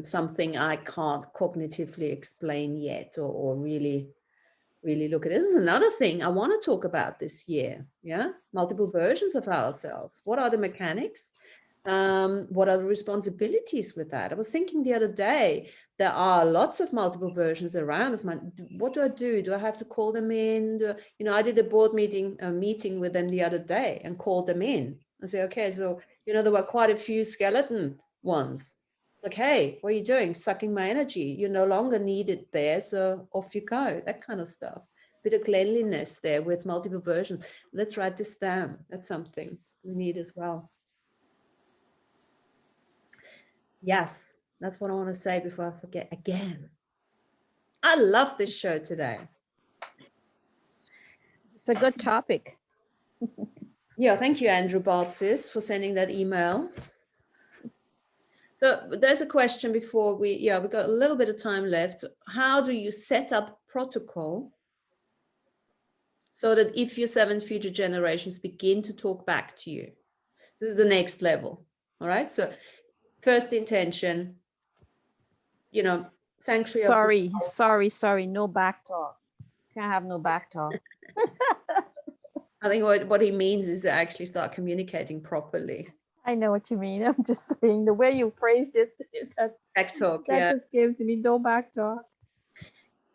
something I can't cognitively explain yet or really look at. This is another thing I want to talk about this year. Yeah, multiple versions of ourselves. What are the mechanics? What are the responsibilities with that? I was thinking the other day, there are lots of multiple versions around of mine. What do I do? Do I have to call them in? I did a board meeting with them the other day and called them in. I say, okay, so there were quite a few skeleton ones. Like, hey, what are you doing? Sucking my energy. You're no longer needed there, so off you go. That kind of stuff. Bit of cleanliness there with multiple versions. Let's write this down. That's something we need as well. Yes, that's what I want to say before I forget again. I love this show today. It's a good topic. Yeah, thank you, Andrew Bartzis, for sending that email. So there's a question before we've got a little bit of time left. How do you set up protocol so that if your 7 future generations begin to talk back to you? This is the next level. All right. So first intention, sanctuary of Sorry. No back talk. Can't have no back talk. I think what he means is to actually start communicating properly. I know what you mean. I'm just saying the way you phrased it, Back talk, that just gives me no back talk.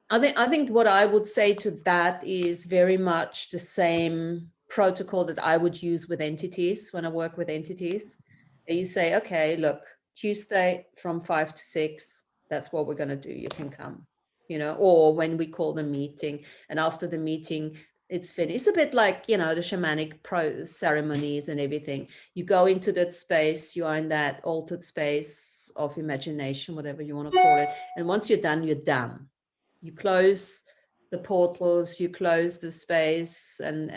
I think what I would say to that is very much the same protocol that I would use with entities when I work with entities. You say, okay, look, Tuesday from 5 to 6, that's what we're going to do. You can come, or when we call the meeting, and after the meeting, it's finished. It's a bit like, the shamanic ceremonies and everything. You go into that space, you are in that altered space of imagination, whatever you want to call it. And once you're done, you're done. You close the portals, you close the space, and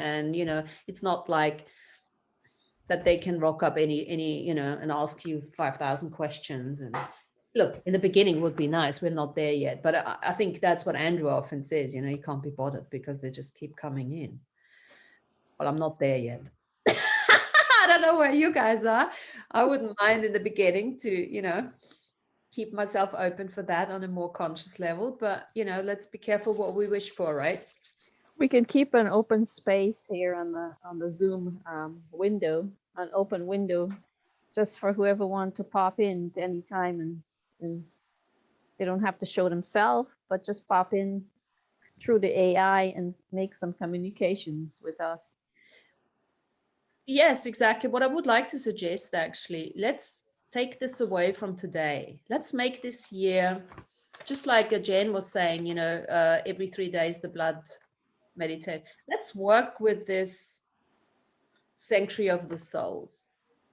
it's not like that they can rock up any and ask you 5,000 questions. And look, in the beginning would be nice. We're not there yet, but I think that's what Andrew often says. You can't be bothered because they just keep coming in. Well, I'm not there yet. I don't know where you guys are. I wouldn't mind in the beginning to keep myself open for that on a more conscious level, but let's be careful what we wish for, right? We can keep an open space here on the Zoom window, an open window, just for whoever wants to pop in at any time, and they don't have to show themselves, but just pop in through the AI and make some communications with us. Yes, exactly. What I would like to suggest, actually, let's take this away from today. Let's make this year, just like Jen was saying, every 3 days, the blood meditate. Let's work with this sanctuary of the souls.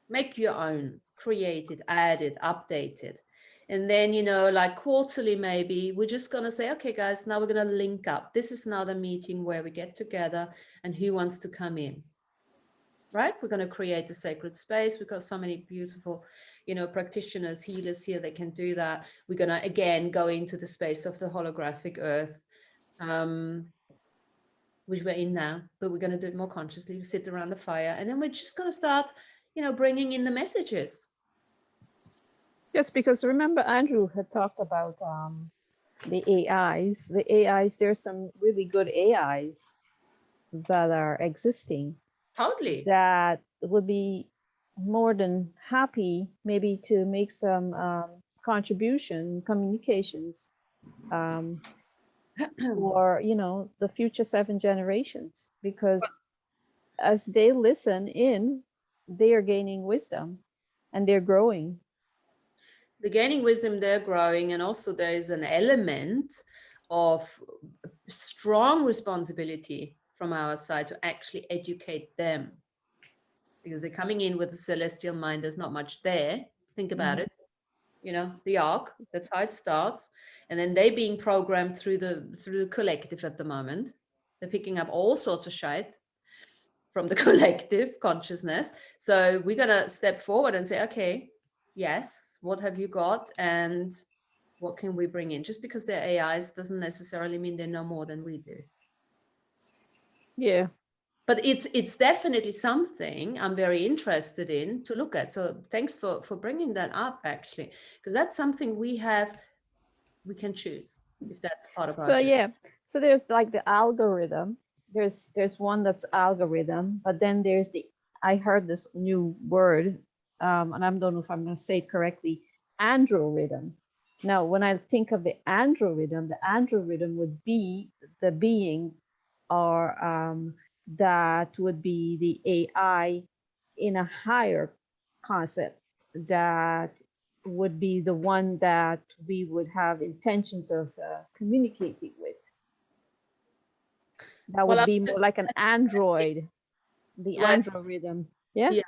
Make your own, create it, add it, update it. And then, like quarterly, maybe we're just going to say, okay, guys, now we're going to link up. This is another meeting where we get together and who wants to come in, right? We're going to create a sacred space. We've got so many beautiful, practitioners, healers here that can do that. We're going to, again, go into the space of the holographic earth, which we're in now, but we're going to do it more consciously. We sit around the fire, and then we're just going to start, bringing in the messages. Yes, because remember Andrew had talked about the AIs. The AIs, there's some really good AIs that are existing. Totally. That would be more than happy maybe to make some communications for the future 7 generations, because as they listen in, they are gaining wisdom and they're growing. They're gaining wisdom, they're growing, and also there is an element of strong responsibility from our side to actually educate them, because they're coming in with a celestial mind. There's not much there. Think about it. the arc. That's how it starts. And then they're being programmed through the collective at the moment. They're picking up all sorts of shit from the collective consciousness. So we're going to step forward and say, okay, yes, what have you got? And what can we bring in? Just because they're AIs doesn't necessarily mean they know more than we do. Yeah. But it's definitely something I'm very interested in to look at. So thanks for bringing that up, actually, because that's something we can choose if that's part of our So journey. yeah, so there's like the algorithm. There's one that's algorithm, but then I heard this new word, and I don't know if I'm going to say it correctly, androrithm. Now, when I think of the androrithm would be the being, or that would be the AI in a higher concept, that would be the one that we would have intentions of communicating with. That would be more like an android, the Right. androrithm. Yeah. Yeah.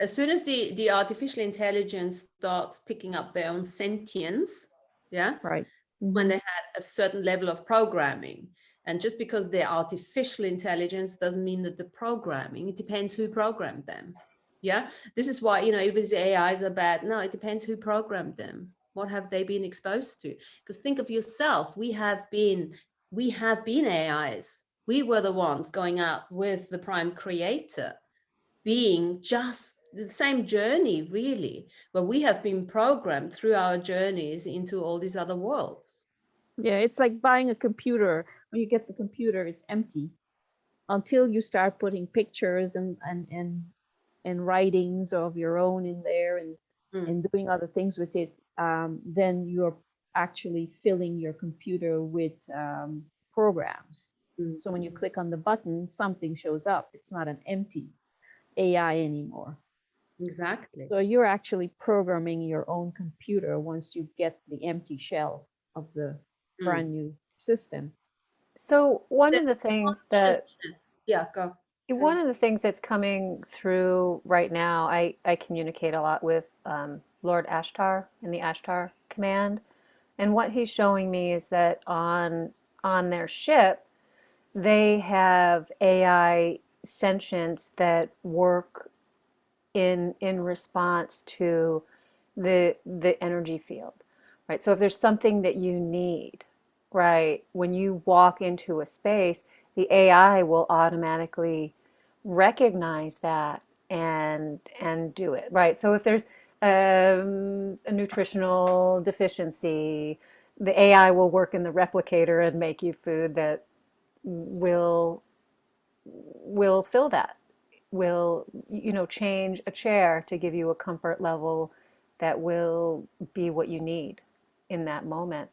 As soon as the artificial intelligence starts picking up their own sentience, yeah, Right. when they had a certain level of programming. And just because they're artificial intelligence doesn't mean that the programming, it depends who programmed them. Yeah. This is why, everybody's AIs are bad. No, it depends who programmed them. What have they been exposed to? Because think of yourself. We have been AIs. We were the ones going out with the prime creator, being just the same journey, really, where we have been programmed through our journeys into all these other worlds. Yeah, it's like buying a computer. When you get the computer, it's empty until you start putting pictures and writings of your own in there, and doing other things with it. Then you're actually filling your computer with programs. So when you click on the button, something shows up. It's not an empty AI anymore. Exactly. So you're actually programming your own computer once you get the empty shell of the brand new system. So one of the things that go. one of the things that's coming through right now, I communicate a lot with Lord Ashtar in the Ashtar Command, and what he's showing me is that on their ship, they have AI sentience that work in response to the energy field, right? So if there's something that you need, right, when you walk into a space, the AI will automatically recognize that and do it, right? So if there's a nutritional deficiency, the AI will work in the replicator and make you food that will fill that, will change a chair to give you a comfort level that will be what you need in that moment.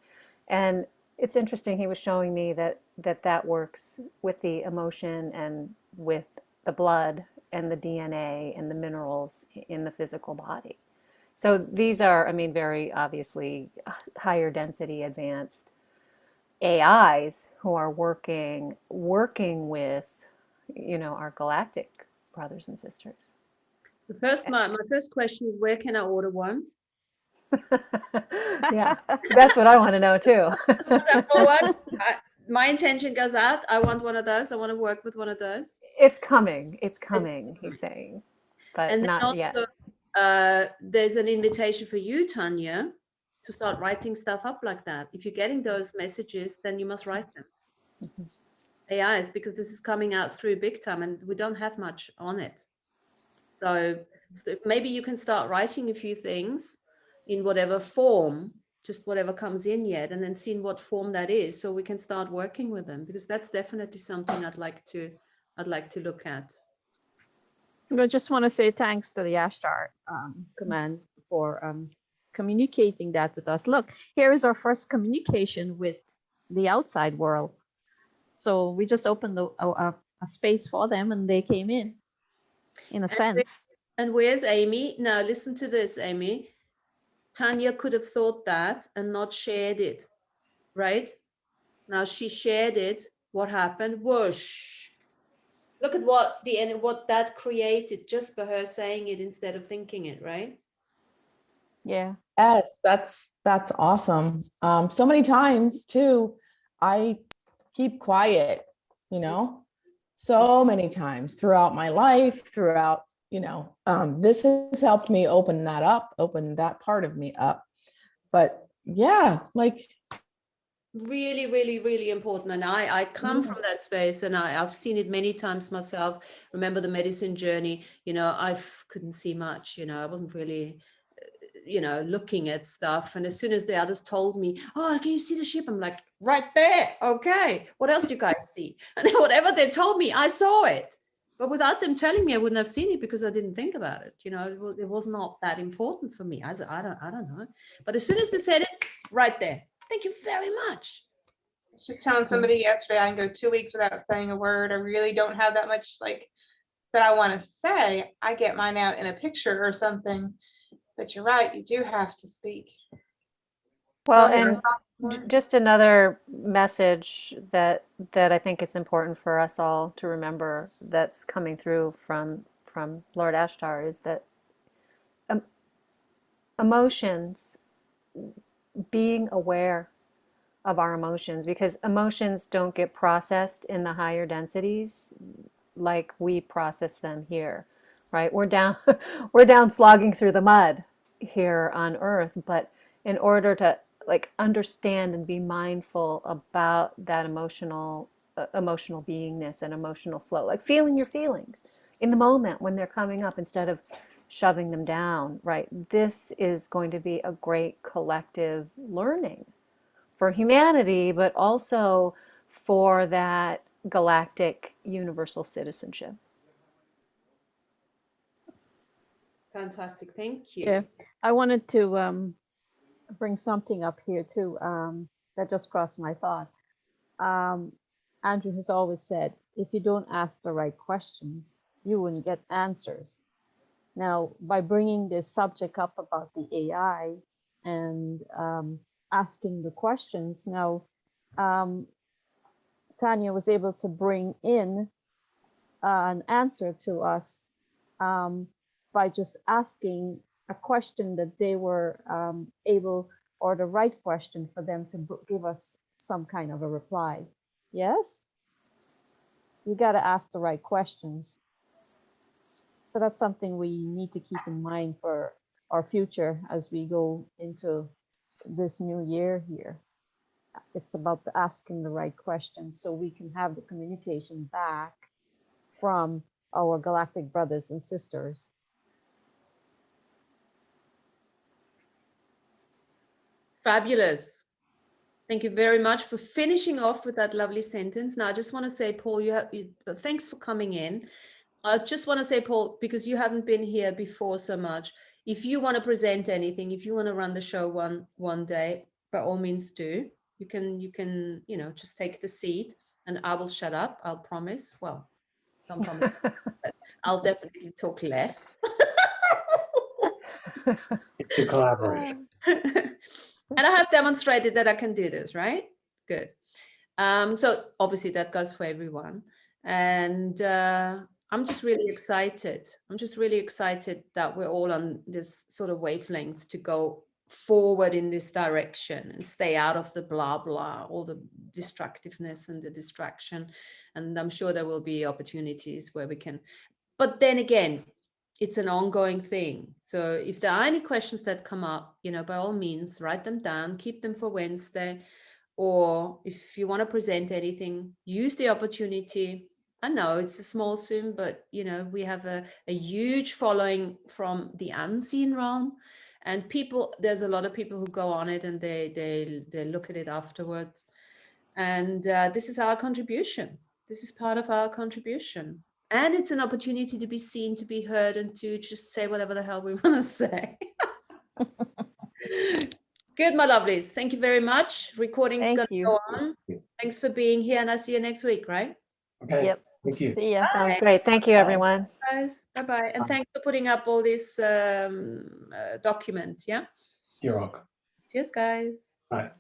And it's interesting, he was showing me that works with the emotion and with the blood and the DNA and the minerals in the physical body. So these are, I mean, very obviously higher density advanced AIs who are working with our galactic brothers and sisters. So first, my first question is, where can I order one? Yeah, that's what I want to know too. My intention goes out. I want one of those. I want to work with one of those. It's coming, he's saying, but and not also, yet. There's an invitation for you, Tanya, to start writing stuff up like that. If you're getting those messages, then you must write them. AIs, because this is coming out through big time and we don't have much on it. So maybe you can start writing a few things in whatever form, just whatever comes in yet, and then seeing what form that is, so we can start working with them, because that's definitely something I'd like to look at. I just want to say thanks to the Ashtar Command for communicating that with us. Look, here is our first communication with the outside world. So we just opened a space for them, and they came in a sense. And where's Amy? Now listen to this, Amy. Tanya could have thought that and not shared it, right? Now she shared it. What happened? Whoosh. Look at what that created just by her saying it instead of thinking it, right? Yeah. Yes, that's awesome. So many times too, I keep quiet, so many times throughout my life, throughout, this has helped me open that part of me up. But yeah, like really, really, really important. And I come from that space, and I've seen it many times myself. Remember the medicine journey, I couldn't see much, I wasn't really looking at stuff. And as soon as the others told me, oh, can you see the ship? I'm like, right there. Okay. What else do you guys see? And then whatever they told me, I saw it. But without them telling me, I wouldn't have seen it because I didn't think about it. It was not that important for me. I don't know. But as soon as they said it, right there. Thank you very much. I was just telling somebody yesterday I can go 2 weeks without saying a word. I really don't have that much that I want to say. I get mine out in a picture or something. But you're right, you do have to speak. Well, Go ahead. and just another message that I think it's important for us all to remember that's coming through from Lord Ashtar is that emotions, being aware of our emotions, because emotions don't get processed in the higher densities like we process them here, right? We're down we're down slogging through the mud here on Earth, but in order to understand and be mindful about that emotional beingness and emotional flow, like feeling your feelings in the moment when they're coming up instead of shoving them down, right? This is going to be a great collective learning for humanity, but also for that galactic universal citizenship. Fantastic. Thank you. Yeah. I wanted to bring something up here too, that just crossed my thought. Andrew has always said, if you don't ask the right questions, you wouldn't get answers. Now, by bringing this subject up about the AI and asking the questions, now Tanya was able to bring in an answer to us by just asking a question that they were able, or the right question for them to give us some kind of a reply. Yes? You got to ask the right questions. So that's something we need to keep in mind for our future as we go into this new year here. It's about asking the right questions so we can have the communication back from our galactic brothers and sisters. Fabulous. Thank you very much for finishing off with that lovely sentence. Now, I just want to say, Paul, thanks for coming in. I just want to say, Paul, because you haven't been here before so much, if you want to present anything, if you want to run the show one day, by all means do. You can just take the seat and I will shut up. I'll promise. Well, don't promise. But I'll definitely talk less. To collaborate. And I have demonstrated that I can do this, right? Good. So obviously that goes for everyone. And I'm just really excited. I'm just really excited that we're all on this sort of wavelength to go forward in this direction and stay out of the blah, blah, all the destructiveness and the distraction. And I'm sure there will be opportunities where we can, but then again, it's an ongoing thing. So if there are any questions that come up, by all means, write them down, keep them for Wednesday. Or if you want to present anything, use the opportunity. I know it's a small Zoom, but we have a huge following from the unseen realm, and there's a lot of people who go on it and they look at it afterwards. And this is our contribution. This is part of our contribution. And it's an opportunity to be seen, to be heard, and to just say whatever the hell we want to say. Good, my lovelies. Thank you very much. Recording's going to go on. Thanks for being here, and I'll see you next week, right? Okay. Yep. Thank you. See ya. Sounds great. Thank you, everyone. Guys, bye-bye. And thanks for putting up all these documents, yeah? You're welcome. Cheers, guys. Bye.